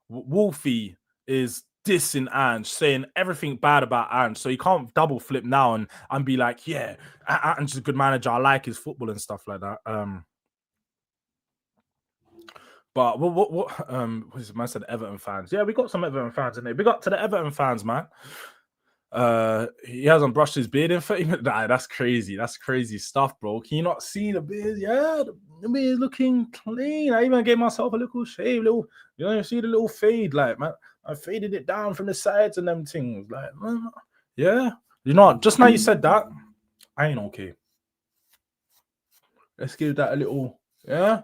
Wolfie is dissing Ange, saying everything bad about Ange. So you can't double flip now and be like, yeah, Ange's a good manager. I like his football and stuff like that. But what is it? Man said Everton fans. Yeah, we got some Everton fans in there. Big up to the Everton fans, man. He hasn't brushed his beard in 30 minutes. Nah, that's crazy. That's crazy stuff, bro. Can you not see the beard? Yeah, the beard is looking clean. I even gave myself a little shave, you see the little fade, like, man. I faded it down from the sides and them things. Like, man, yeah. You know what? Just now you said that, I ain't okay. Let's give that a little, yeah.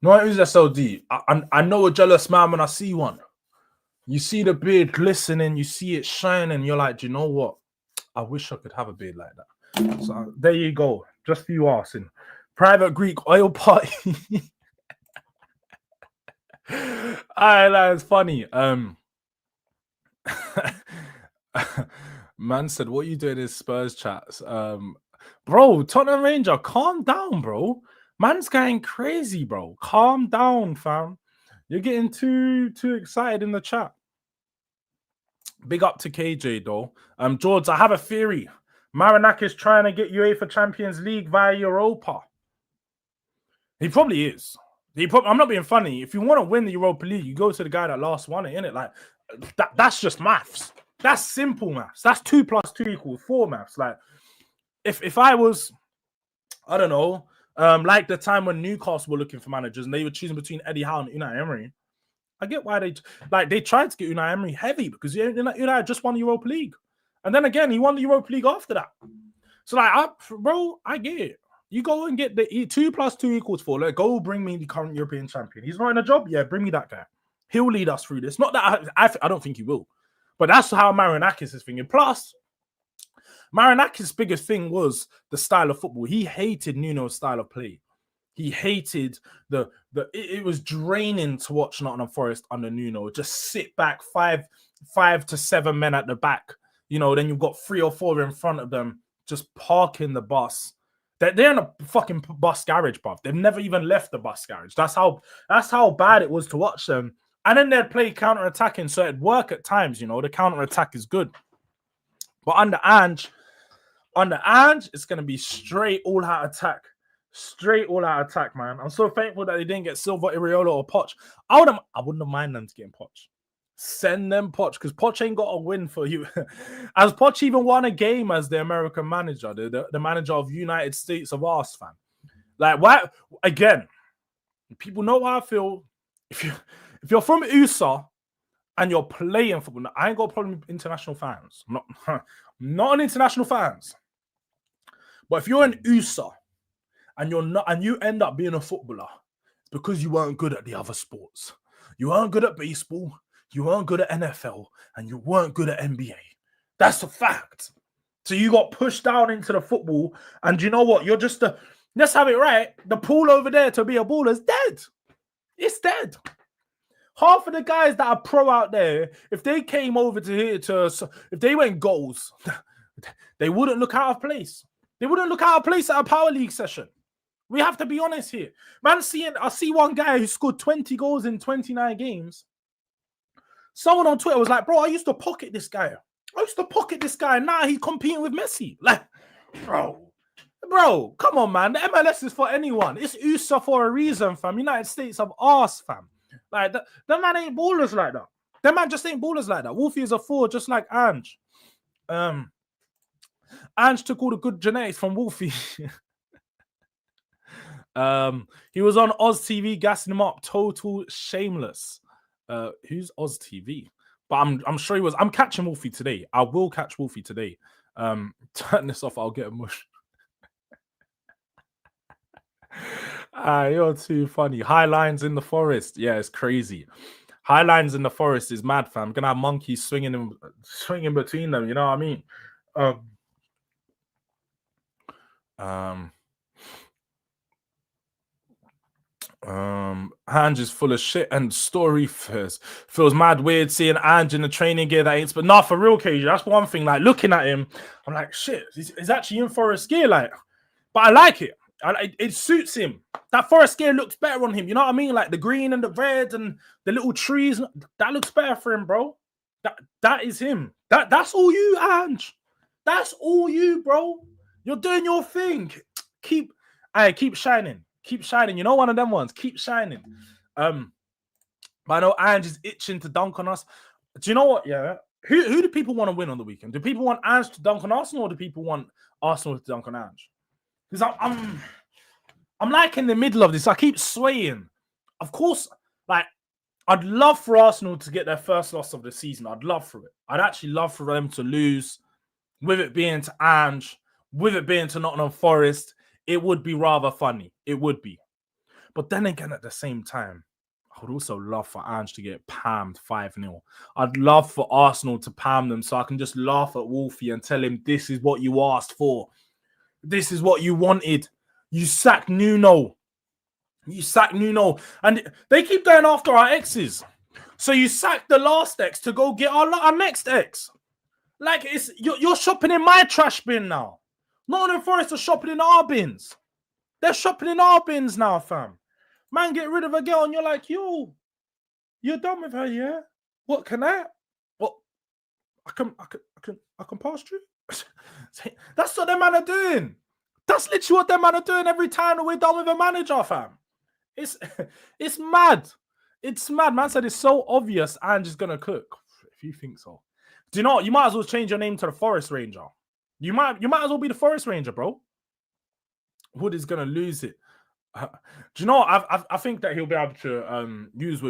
No, it was SLD. I know a jealous man when I see one. You see the beard glistening, you see it shining, you're like, do you know what? I wish I could have a beard like that. So there you go. Just for you asking. Private Greek oil party. Alright, that's funny. Man said, what are you doing in Spurs chats? Bro, Tottenham Ranger, calm down, bro. Man's going crazy, bro. Calm down, fam. You're getting too excited in the chat. Big up to KJ, though. Jords, I have a theory. Marinakis trying to get UEFA Champions League via Europa. He probably is. I'm not being funny. If you want to win the Europa League, you go to the guy that last won it, innit? Like, that's just maths. That's simple maths. That's 2 + 2 = 4 maths. Like, if I was, I don't know, like the time when Newcastle were looking for managers and they were choosing between Eddie Howe and Unai Emery, I get why they tried to get Unai Emery heavy because Unai just won the Europa League, and then again he won the Europa League after that. So like, bro, I get it. You go and get the 2 + 2 = 4. Like, go bring me the current European champion. He's not in a job, yeah. Bring me that guy. He'll lead us through this. Not that I don't think he will, but that's how Marinakis is thinking. Plus, Marinakis' biggest thing was the style of football. He hated Nuno's style of play. He hated it was draining to watch Nottingham Forest under Nuno. Just sit back, 5 to 7 men at the back. You know, then you've got 3 or 4 in front of them, just parking the bus. They're in a fucking bus garage, bruv. They've never even left the bus garage. That's how bad it was to watch them. And then they'd play counter-attacking, so it'd work at times, you know. The counter-attack is good. But under Ange, it's going to be straight all-out attack. Straight all-out attack, man. I'm so thankful that they didn't get Silva, Iriola, or Poch. I wouldn't mind them to get Poch. Send them Poch, because Poch ain't got a win for you. As Poch even won a game as the American manager, the manager of United States of Arse, fam. Like, why? Again, people know how I feel. If you're from USA and you're playing football, I ain't got a problem with international fans. I'm not an international fans. But if you're an USA and you end up being a footballer, it's because you weren't good at the other sports. You weren't good at baseball, you weren't good at NFL, and you weren't good at NBA. That's a fact. So you got pushed down into the football, and you know what? You're just let's have it right. The pool over there to be a baller is dead. It's dead. Half of the guys that are pro out there, if they came over to here if they went goals, they wouldn't look out of place. They wouldn't look out of place at a power league session. We have to be honest here. Man, I see one guy who scored 20 goals in 29 games. Someone on Twitter was like, bro, I used to pocket this guy. Now he's competing with Messi. Like, bro, come on, man. The MLS is for anyone. It's USA for a reason, fam. United States of arse, fam. Like, the man ain't ballers like that. The man just ain't ballers like that. Wolfie is a 4, just like Ange. Ange took all the good genetics from Wolfie. He was on Oz TV gassing him up. Total shameless. Who's Oz TV? But I'm sure he was. I'm catching Wolfie today. I will catch Wolfie today. Turn this off. I'll get a mush. You're too funny. High lines in the forest. Yeah, it's crazy. High lines in the forest is mad, fam. Gonna have monkeys swinging between them. You know what I mean? Ange is full of shit and story first. Feels mad weird seeing Ange in the training gear that ain't. But nah, for real, KJ, that's one thing. Like looking at him, I'm like, shit, he's actually in forest gear. Like, but I like it. It suits him. That forest gear looks better on him. You know what I mean? Like the green and the red and the little trees. That looks better for him, bro. That is him. That's all you, Ange. That's all you, bro. You're doing your thing. Keep shining. Keep shining. You know, one of them ones. Keep shining. But I know Ange is itching to dunk on us. Do you know what? Yeah. Who do people want to win on the weekend? Do people want Ange to dunk on Arsenal, or do people want Arsenal to dunk on Ange? Because I'm like in the middle of this. I keep swaying. Of course, like I'd love for Arsenal to get their first loss of the season. I'd love for it. I'd actually love for them to lose, with it being to Ange, with it being to Nottingham Forest. It would be rather funny. It would be. But then again, at the same time, I would also love for Ange to get pammed 5-0. I'd love for Arsenal to palm them so I can just laugh at Wolfie and tell him, this is what you asked for. This is what you wanted. You sacked Nuno. And they keep going after our exes. So you sacked the last ex to go get our next ex. Like, you're shopping in my trash bin now. Nottingham Forest are shopping in our bins. They're shopping in our bins now, fam. Man, get rid of a girl and you're like, yo, you're done with her, yeah? What can I? What? I can pass through? That's what them man are doing. That's literally what them man are doing every time that we're done with a manager, fam. It's mad. It's mad. Man said it's so obvious Ange is gonna cook. If you think so. Do you know what? You might as well change your name to the Forest Ranger. You might as well be the Forest Ranger, bro. Wood is gonna lose it. Do you know what? I think that he'll be able to use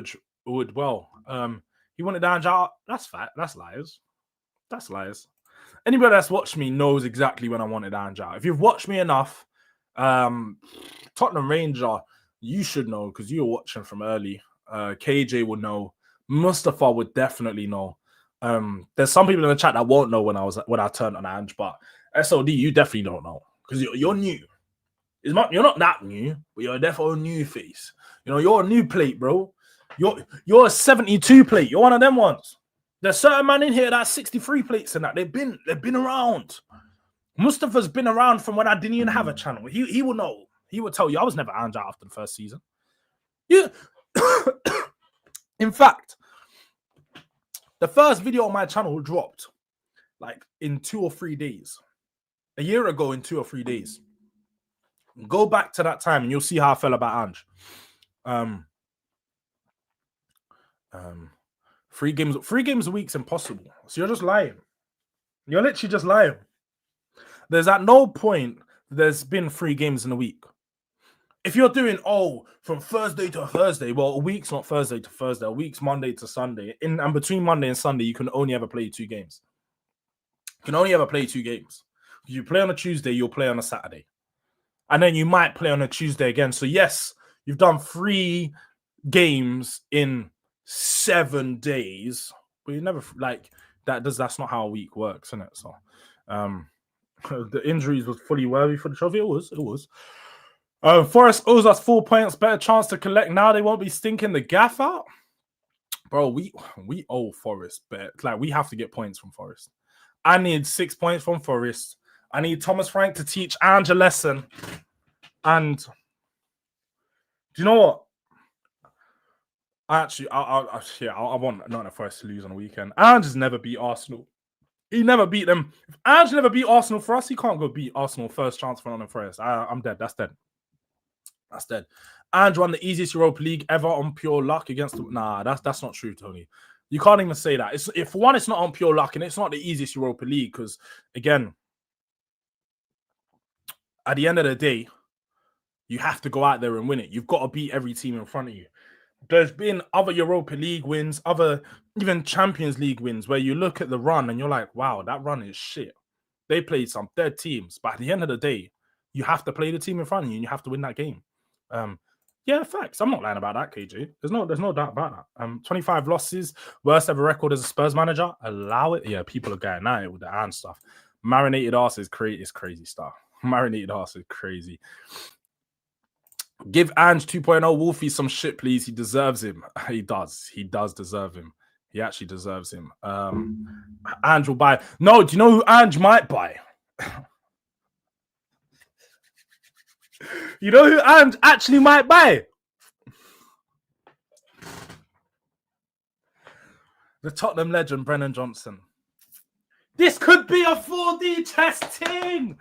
Wood well. He wanted Ange out. That's fat. That's lies. That's lies. Anybody that's watched me knows exactly when I wanted Ange out. If you've watched me enough, Tottenham Ranger, you should know because you were watching from early. KJ would know. Mustafa would definitely know. There's some people in the chat that won't know when I turned on Ange, but SOD, you definitely don't know because you're new. You're not that new, but you're definitely a new face. You know, you're a new plate, bro. You're a 72 plate. You're one of them ones. There's certain man in here that's 63 plates and that they've been around. Mustafa's been around from when I didn't even have a channel. He will know. He will tell you I was never Ange out after the first season. Yeah. In fact, the first video on my channel dropped like in 2 or 3 days. A year ago in 2 or 3 days. Go back to that time and you'll see how I felt about Ange. 3 games a week's impossible. So you're just lying. You're literally just lying. There's at no point there's been 3 games in a week. If you're doing, from Thursday to Thursday, well, a week's not Thursday to Thursday. A week's Monday to Sunday. And between Monday and Sunday, you can only ever play 2 games. You can only ever play 2 games. If you play on a Tuesday, you'll play on a Saturday. And then you might play on a Tuesday again. So, yes, you've done 3 games in 7 days. But you never, that's not how a week works, isn't it? So, the injuries was fully worthy for the trophy. It was. Forest owes us 4 points, better chance to collect now. They won't be stinking the gaff out. Bro, we owe Forest, but we have to get points from Forest. I need 6 points from Forest. I need Thomas Frank to teach Ange a lesson. And Do you know what? Actually, I want Nottingham Forest to lose on the weekend. Ange has never beat Arsenal. He never beat them. If Ange never beat Arsenal for us, he can't go beat Arsenal first chance for Nottingham Forest. I'm dead. That's dead. That's dead. Ange won the easiest Europa League ever on pure luck against. Nah, that's not true, Tony. You can't even say that. For one, it's not on pure luck, and it's not the easiest Europa League because, again, at the end of the day, you have to go out there and win it. You've got to beat every team in front of you. There's been other Europa League wins, other even Champions League wins where you look at the run and you're like, wow, that run is shit. They played some dead teams, but at the end of the day, you have to play the team in front of you and you have to win that game. Yeah, facts. I'm not lying about that, KJ. There's no doubt about that. 25 losses, worst ever record as a Spurs manager. Allow it. Yeah, people are getting at it with the and stuff. Marinated arse is crazy stuff. Marinated arse is crazy. Give Ange 2.0 Wolfie some shit, please. He deserves him. He does. He does deserve him. He actually deserves him. Ange will buy. No, do you know who Ange might buy? You know who Ange actually might buy? The Tottenham legend, Brennan Johnson. This could be a 4D chess thing.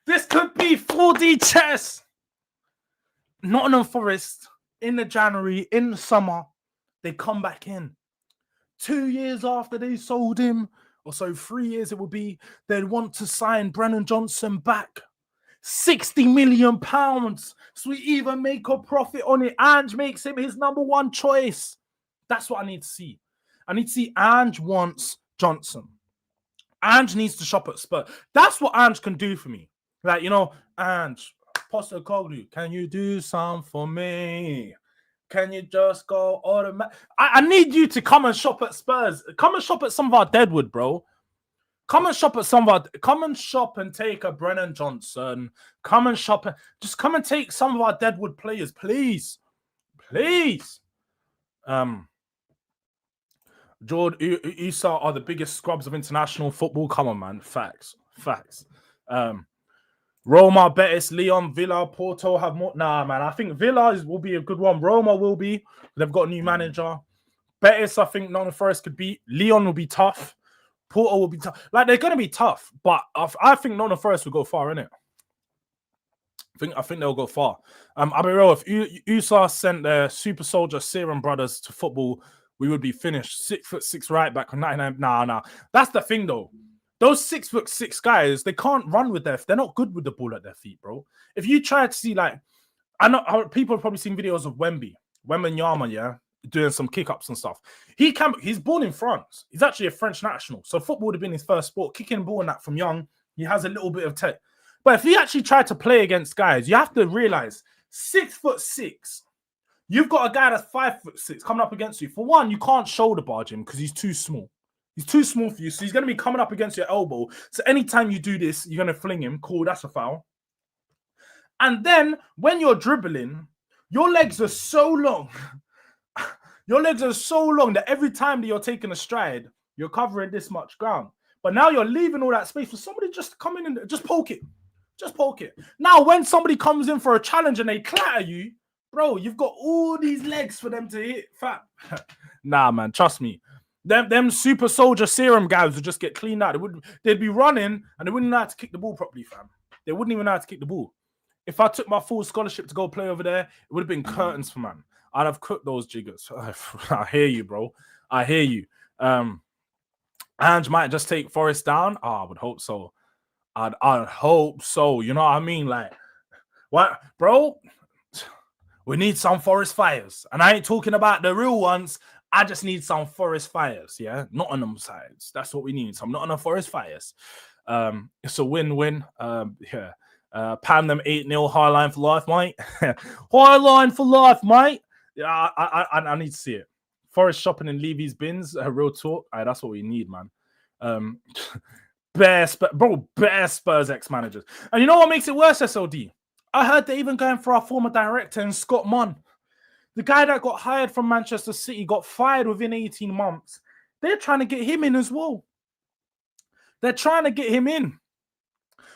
This could be 4D chess. Nottingham Forest in the January, in the summer, they come back in. 2 years after they sold him, or so 3 years it would be, they'd want to sign Brennan Johnson back. £60 million. So we even make a profit on it. Ange makes him his number one choice. That's what I need to see. I need to see Ange wants Johnson. Ange needs to shop at Spurs. That's what Ange can do for me. Like, Ange, Postecoglou, can you do something for me? Can you just go automatic? I need you to come and shop at Spurs. Come and shop at some of our Deadwood, bro. Come and shop at some of our. Come and shop and take a Brennan Johnson. Come and shop. Just come and take some of our Deadwood players, please. Please. Jords, Isa are the biggest scrubs of international football. Come on, man. Facts. Roma, Betis, Leon, Villa, Porto have more. Nah, man. I think Villa will be a good one. Roma will be. They've got a new manager. Betis, I think Nottingham Forest could beat. Leon will be tough. Porto will be tough. Like, they're going to be tough. But I think Nottingham Forest will go far, innit? I think they'll go far. I'll be real. If USA sent their super soldier Serum brothers to football, we would be finished. 6'6" right back on 99. Nah. That's the thing, though. Those 6'6" guys, they can't run with they're not good with the ball at their feet, bro. If you try to see, like, I know people have probably seen videos of Wembanyama, yeah, doing some kick-ups and stuff. He's born in France. He's actually a French national. So football would have been his first sport. Kicking the ball and that from young, he has a little bit of tech. But if he actually tried to play against guys, you have to realize 6'6", you've got a guy that's 5'6" coming up against you. For one, you can't shoulder barge him because he's too small. He's too small for you, so he's going to be coming up against your elbow. So anytime you do this, you're going to fling him. Cool, that's a foul. And then when you're dribbling, your legs are so long. Your legs are so long that every time that you're taking a stride, you're covering this much ground. But now you're leaving all that space for somebody just to come in and just poke it. Just poke it. Now, when somebody comes in for a challenge and they clatter you, bro, you've got all these legs for them to hit. Fat. Nah, man, trust me. Them super soldier Serum guys would just get cleaned out. They'd be running and they wouldn't know how to kick the ball properly, fam. They wouldn't even know how to kick the ball. If I took my full scholarship to go play over there, it would have been curtains for man. I'd have cooked those jiggers. I hear you, bro. I hear you. Ange might just take Forest down. Oh, I would hope so. I'd hope so. You know what I mean? Like, what, bro? We need some Forest fires. And I ain't talking about the real ones. I just need some Forest fires, yeah? Not on them sides. That's what we need. Some not on the Forest fires. It's a win-win. Yeah. Pam them 8-0 highline for life, mate. Highline for life, mate. Yeah, I need to see it. Forest shopping in Levy's bins. Real talk. That's what we need, man. Bare Spurs ex-managers. And you know what makes it worse, SLD? I heard they're even going for our former director in Scott Munn. The guy that got hired from Manchester City got fired within 18 months. They're trying to get him in as well. They're trying to get him in.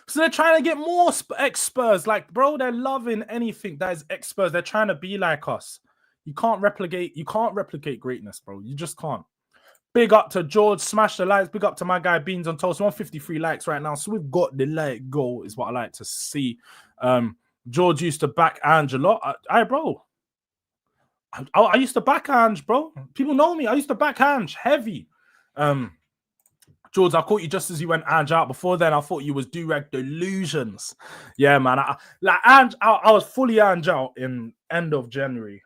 So they're trying to get more ex-Spurs. Like, bro, they're loving anything that is ex-Spurs. They're trying to be like us. You can't replicate greatness, bro. You just can't. Big up to Jords, smash the likes. Big up to my guy Beans on Toast. 153 likes right now. So we've got the let go, is what I like to see. Jords used to back Ange a lot. Bro. I used to back Ange, bro. People know me. I used to back Ange heavy. Jords, I caught you just as you went Ange out. Before then, I thought you was Durag Delusions. Yeah, man. I was fully Ange out in end of January.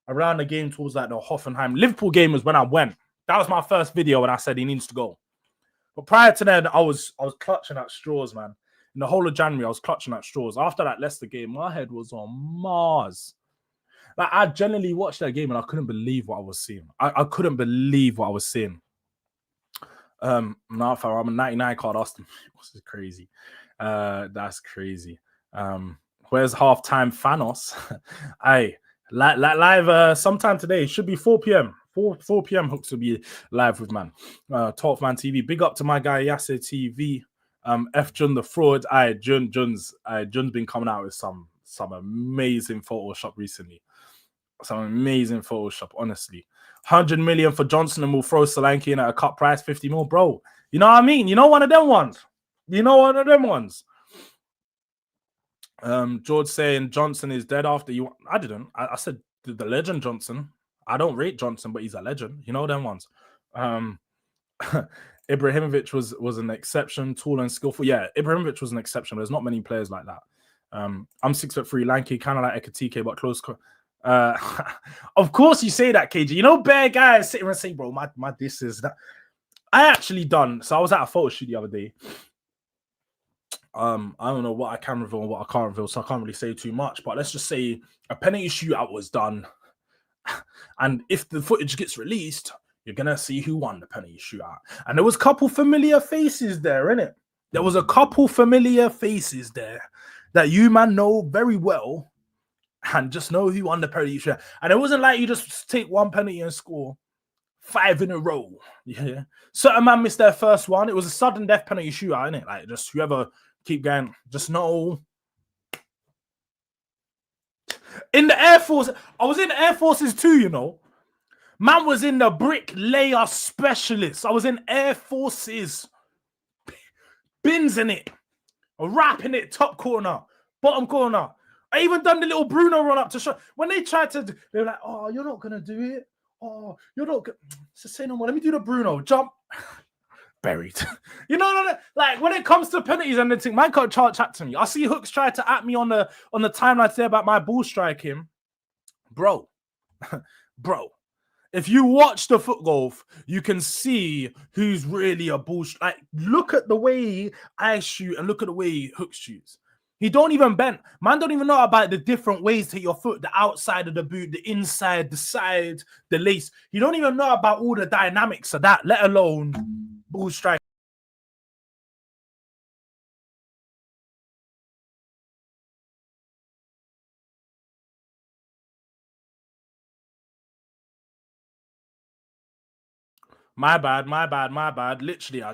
Around the game towards like the Hoffenheim Liverpool game was when I went. That was my first video when I said he needs to go. But prior to then, I was clutching at straws, man. In the whole of January, I was clutching at straws. After that Leicester game, my head was on Mars. Like, I genuinely watched that game and I couldn't believe what I was seeing. I couldn't believe what I was seeing. I'm a 99 card Austin. This is crazy. That's crazy. Where's halftime Thanos? Live sometime today. It should be 4 p.m. 4 p.m. Hooks will be live with man. Tottenham TV. Big up to my guy Saeed TV. F Jun the fraud. Jun's been coming out with some amazing Photoshop recently. Some amazing Photoshop, honestly. 100 million for Johnson and we'll throw Solanke in at a cut price, 50 mil, bro. You know what I mean? You know one of them ones. George saying Johnson is dead after you. I didn't. I said the legend Johnson. I don't rate Johnson, but he's a legend. You know them ones. Ibrahimovic was an exception, tall and skillful. Yeah, Ibrahimovic was an exception. There's not many players like that. I'm 6'3", lanky, kind of like Ekatike, but close. Of course you say that, KG. You know, bare guys sitting and say, bro, my this is that. I actually done. So I was at a photo shoot the other day. I don't know what I can reveal and what I can't reveal, so I can't really say too much. But let's just say a penalty shootout was done, and if the footage gets released, you're gonna see who won the penalty shootout. And there was a couple familiar faces there, innit? There was a couple familiar faces there that you man know very well. And just know who won the penalty shootout. And it wasn't like you just take one penalty and score 5 in a row. Yeah. Certain man missed their first one. It was a sudden death penalty shootout, innit? Like, just whoever keep going, just know. In the Air Force, I was in the Air Forces too, you know. Man was in the bricklayer specialist. I was in Air Forces. Bins in it. Wrapping it, top corner, bottom corner. I even done the little Bruno run up to show. When they tried to, they were like, oh, you're not going to do it. Oh, you're not going to. So say no more. Let me do the Bruno. Jump. Buried. You know, like when it comes to penalties and everything, man can't chat to me. I see Hooks try to at me on the timeline today about my ball striking. Bro. Bro. If you watch the foot golf, you can see who's really a ball. Like, look at the way I shoot and look at the way Hooks shoots. He don't even bend. Man don't even know about the different ways to hit your foot, the outside of the boot, the inside, the side, the lace. You don't even know about all the dynamics of that, let alone ball strike. My bad. Literally, I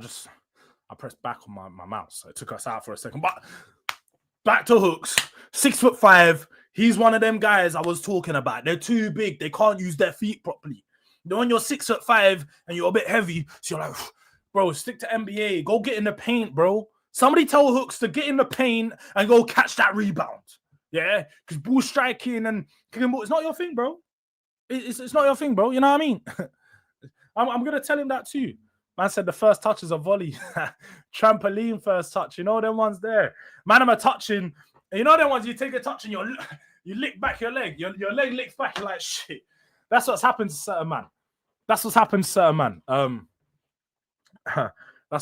pressed back on my mouse. So it took us out for a second. But back to Hooks. 6'5". He's one of them guys I was talking about. They're too big. They can't use their feet properly. You know, when you're 6'5" and you're a bit heavy, so you're like, bro, stick to NBA. Go get in the paint, bro. Somebody tell Hooks to get in the paint and go catch that rebound. Yeah? Because ball striking and kicking ball, it's not your thing, bro. It's not your thing, bro. You know what I mean? I'm going to tell him that too. Man said the first touch is a volley. Trampoline first touch. You know them ones there. Man, I'm a touching. You know them ones you take a touch and you lick back your leg. Your leg licks back. You're like, shit. That's what's happened to certain man. That's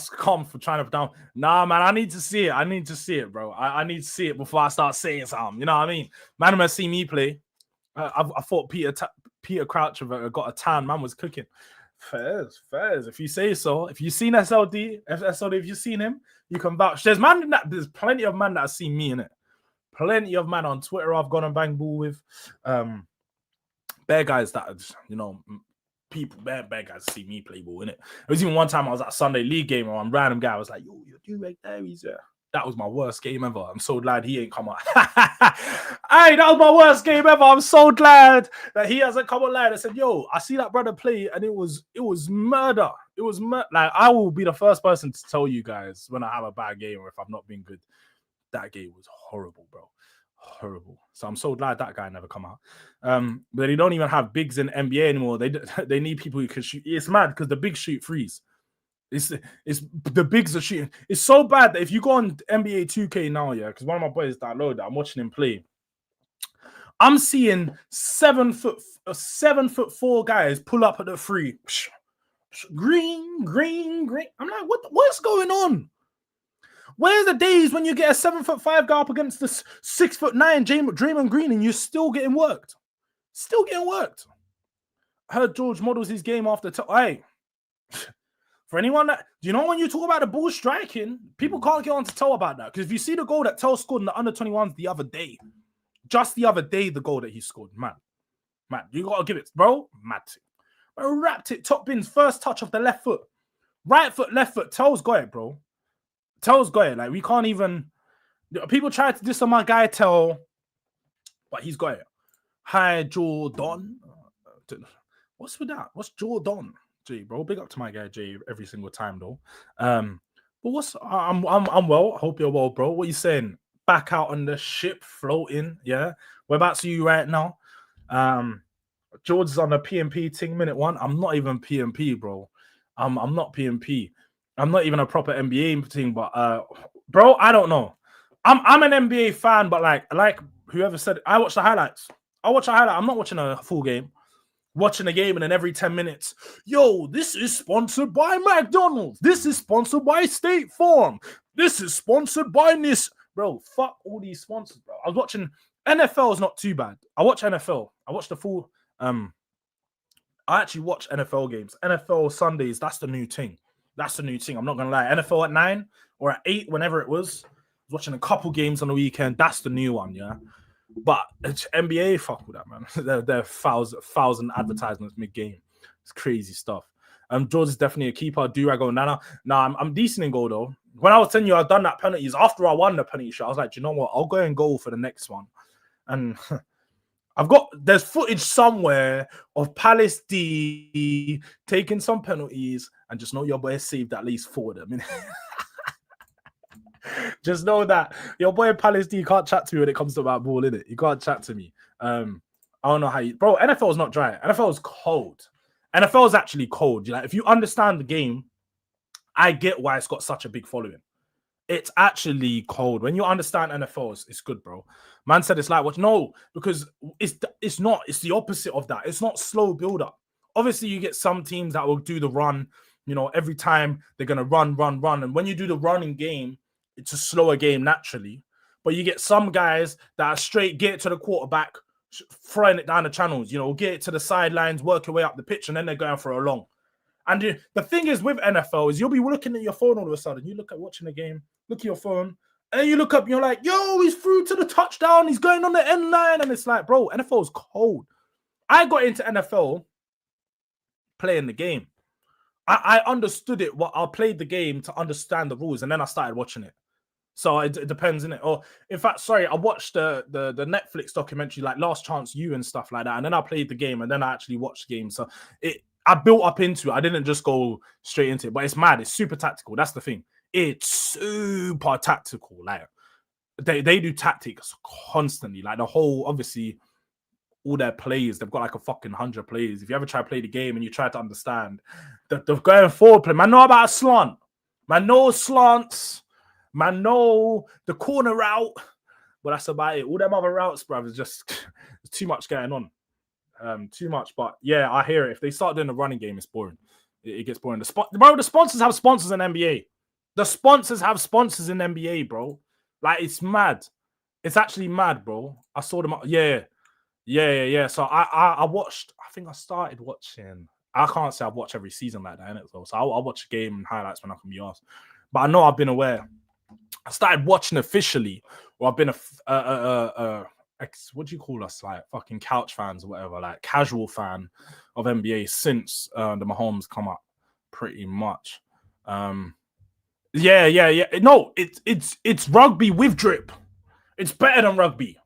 calm for trying to down. Nah, man, I need to see it. Bro. I need to see it before I start saying something. You know what I mean? Man, I'm going to see me play. I thought Peter Crouch got a tan. Man was cooking. Fairs. If you say so. If you've seen SLD, if you've seen him, you can vouch. There's plenty of man that have seen me in it. Plenty of man on Twitter I've gone and bang ball with. Bare guys that, you know, people, bare guys see me play ball, innit? It was even one time I was at a Sunday League game or one random guy was like, yo, you Durag Diaries, yeah. That was my worst game ever. I'm so glad he ain't come out. Hey, that was my worst game ever. I'm so glad that he hasn't come online and said, yo, I see that brother play, and it was murder. It was like, I will be the first person to tell you guys when I have a bad game or if I've not been good. That game was horrible, bro. Horrible. So I'm so glad that guy never come out. But they don't even have bigs in NBA anymore. They need people who can shoot. It's mad because the bigs shoot threes. It's the bigs are shooting. It's so bad that if you go on NBA 2K now, yeah, because one of my boys downloaded that, I'm watching him play. I'm seeing 7'4" guys pull up at the three. Green. I'm like, what's going on? Where's the days when you get a 7'5" guy up against the 6'9" Draymond Green and you're still getting worked? Still getting worked. I heard George models his game after. Hey. For anyone that, do you know when you talk about the ball striking, people can't get on to tell about that. Because if you see the goal that Tell scored in the under-21s the other day, just the other day, the goal that he scored, man, you got to give it, bro, mad. Bro, wrapped it, top bins, first touch of the left foot. Right foot, left foot, Tell's got it, bro. Tell's got it. Like, we can't even, people try to diss on my guy, Tell, but he's got it. Hi, Jordan. What's with that? What's Jordan? Jay, bro, big up to my guy Jay every single time though. But I'm well. I hope you're well, bro. What are you saying? Back out on the ship, floating. Yeah, whereabouts are you right now? Jords is on the PMP thing, minute one. I'm not even PMP, bro. I'm not PMP. I'm not even a proper NBA thing, but bro, I don't know. I'm an NBA fan, but like whoever said it, I watch the highlights. I watch a highlight. I'm not watching a full game. Watching a game and then every 10 minutes, yo, this is sponsored by McDonald's. This is sponsored by State Farm. This is sponsored by this. Bro, fuck all these sponsors, bro. I was watching NFL is not too bad. I watch NFL. I watch the full. I actually watch NFL games. NFL Sundays, that's the new thing. That's the new thing. I'm not gonna lie. NFL at 9 or at 8, whenever it was. I was watching a couple games on the weekend. That's the new one, yeah. But NBA, fuck with that, man. They're thousand advertisements mid-game. It's crazy stuff. Jords is definitely a keeper. Durag or Nana. Nah, I'm decent in goal though. When I was telling you I've done that penalties, after I won the penalty shot, I was like, do you know what? I'll go and goal for the next one. And there's footage somewhere of Palace D taking some penalties and just know your boy saved at least 4 of them. Just know that your boy Palace D can't chat to me when it comes to that ball, innit? You can't chat to me. I don't know how you... Bro, NFL is not dry. NFL is cold. NFL is actually cold. Like, if you understand the game, I get why it's got such a big following. It's actually cold. When you understand NFL, it's good, bro. Man said it's like, what? No, because it's not. It's the opposite of that. It's not slow build-up. Obviously, you get some teams that will do the run. You know, every time they're going to run. And when you do the running game, it's a slower game naturally. But you get some guys that are straight, get it to the quarterback, throwing it down the channels, you know, get it to the sidelines, work your way up the pitch, and then they're going for a long. And the thing is with NFL is you'll be looking at your phone all of a sudden. You look at watching the game, look at your phone, and then you look up and you're like, yo, he's through to the touchdown. He's going on the end line. And it's like, bro, NFL is cold. I got into NFL playing the game. I understood it. I played the game to understand the rules, and then I started watching it. So it depends, innit? Or in fact, sorry, I watched the Netflix documentary, like Last Chance U and stuff like that, and then I played the game, and then I actually watched the game. So I built up into it. I didn't just go straight into it, but it's mad. It's super tactical. That's the thing. It's super tactical. Like they do tactics constantly. Like the whole, obviously, all their plays, they've got like a fucking 100 plays. If you ever try to play the game and you try to understand the going forward play, man, know about a slant. Man, know slants. Man, know the corner route. But that's about it. All them other routes, bruv, is just there's too much going on. Too much. But yeah, I hear it. If they start doing the running game, it's boring. It gets boring. The sponsors have sponsors in NBA. The sponsors have sponsors in NBA, bro. Like, it's mad. It's actually mad, bro. I saw them. Yeah. So I watched. I think I started watching. I can't say I've watched every season like that, innit? So I'll watch a game and highlights when I can be asked. But I know I've been aware. I started watching officially, or I've been what do you call us? Like fucking couch fans or whatever, like casual fan of NBA since the Mahomes come up, pretty much. Yeah. No, it's rugby with drip. It's better than rugby.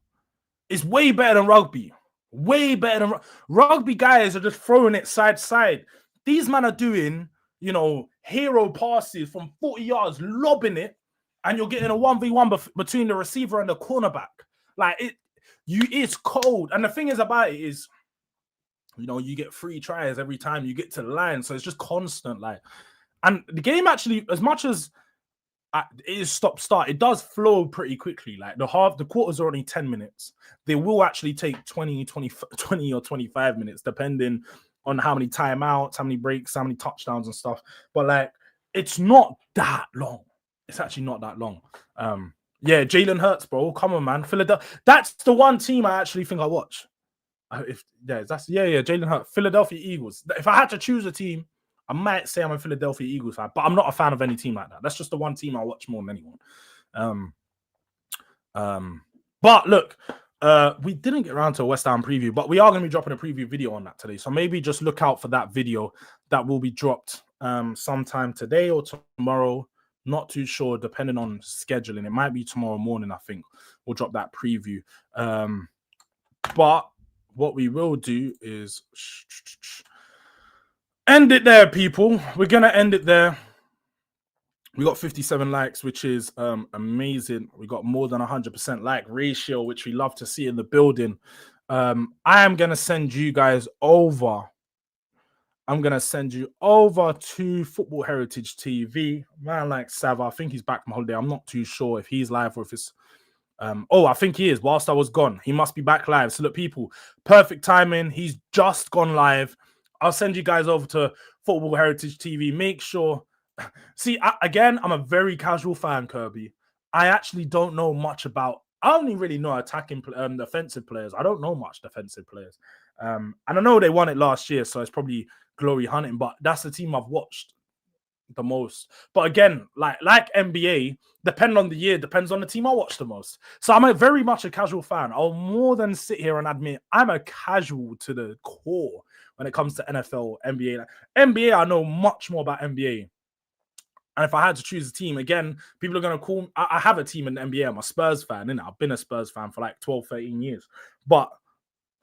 It's way better than rugby. Way better than rugby. Guys are just throwing it side to side. These men are doing, hero passes from 40 yards, lobbing it, and you're getting a 1v1 between the receiver and the cornerback. Like it's cold. And the thing is about it is, you get 3 tries every time you get to the line, so it's just constant. And the game actually, as much as it is stop-start, it does flow pretty quickly. Like the quarters are only 10 minutes. They will actually take 20 or 25 minutes, depending on how many timeouts, how many breaks, how many touchdowns and stuff. But it's not that long. It's actually not that long. Yeah, Jalen Hurts, bro. Come on, man. Philadelphia. That's the one team I actually think I watch. Jalen Hurts. Philadelphia Eagles. If I had to choose a team, I might say I'm a Philadelphia Eagles fan, but I'm not a fan of any team like that. That's just the one team I watch more than anyone. But look, we didn't get around to a West Ham preview, but we are going to be dropping a preview video on that today. So maybe just look out for that video that will be dropped sometime today or tomorrow. Not too sure, depending on scheduling. It might be tomorrow morning, I think. We'll drop that preview. But what we will do is end it there, people. We're going to end it there. We got 57 likes, which is amazing. We got more than 100% like ratio, which we love to see in the building. I am going to send you guys over. I'm going to send you over to Football Heritage TV. Man like Sava, I think he's back from holiday. I'm not too sure if he's live or if it's... I think he is. Whilst I was gone, he must be back live. So look, people, perfect timing. He's just gone live. I'll send you guys over to Football Heritage TV. Make sure... See, again, I'm a very casual fan, Kirby. I actually don't know much about... I only really know attacking defensive players. I don't know much defensive players. And I know they won it last year, so it's probably glory hunting, but that's the team I've watched the most. But again, like NBA, depending on the year, depends on the team I watch the most. So I'm very much a casual fan. I'll more than sit here and admit I'm a casual to the core when it comes to NFL, NBA. NBA, I know much more about NBA. And if I had to choose a team, again, people are going to call me... I have a team in the NBA. I'm a Spurs fan, innit? I've been a Spurs fan for like 12, 13 years. But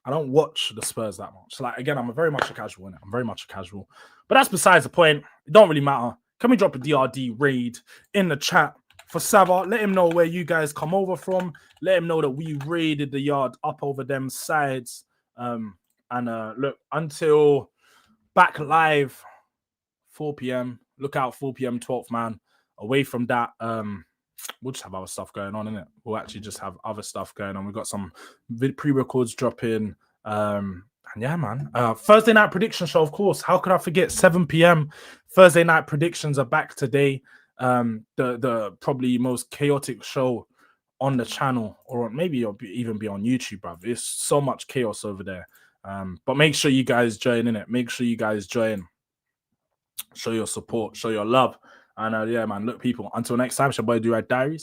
I don't watch the Spurs that much. So, again, I'm very much a casual, innit? I'm very much a casual. But that's besides the point. It don't really matter. Can we drop a DRD raid in the chat for Sava? Let him know where you guys come over from. Let him know that we raided the yard up over them sides. Look, until back live, 4 p.m., look out, 4 p.m., 12th man. Away from that, we'll just have other stuff going on, innit? We'll actually just have other stuff going on. We've got some pre-records dropping. And yeah, man. Thursday night prediction show, of course. How could I forget? 7 p.m. Thursday night predictions are back today. The probably most chaotic show on the channel, or maybe it'll even be on YouTube, bruv. It's so much chaos over there. But make sure you guys join, innit? Make sure you guys join. Show your support, show your love. And yeah, man, look, people, until next time, it's your boy Durag Diaries.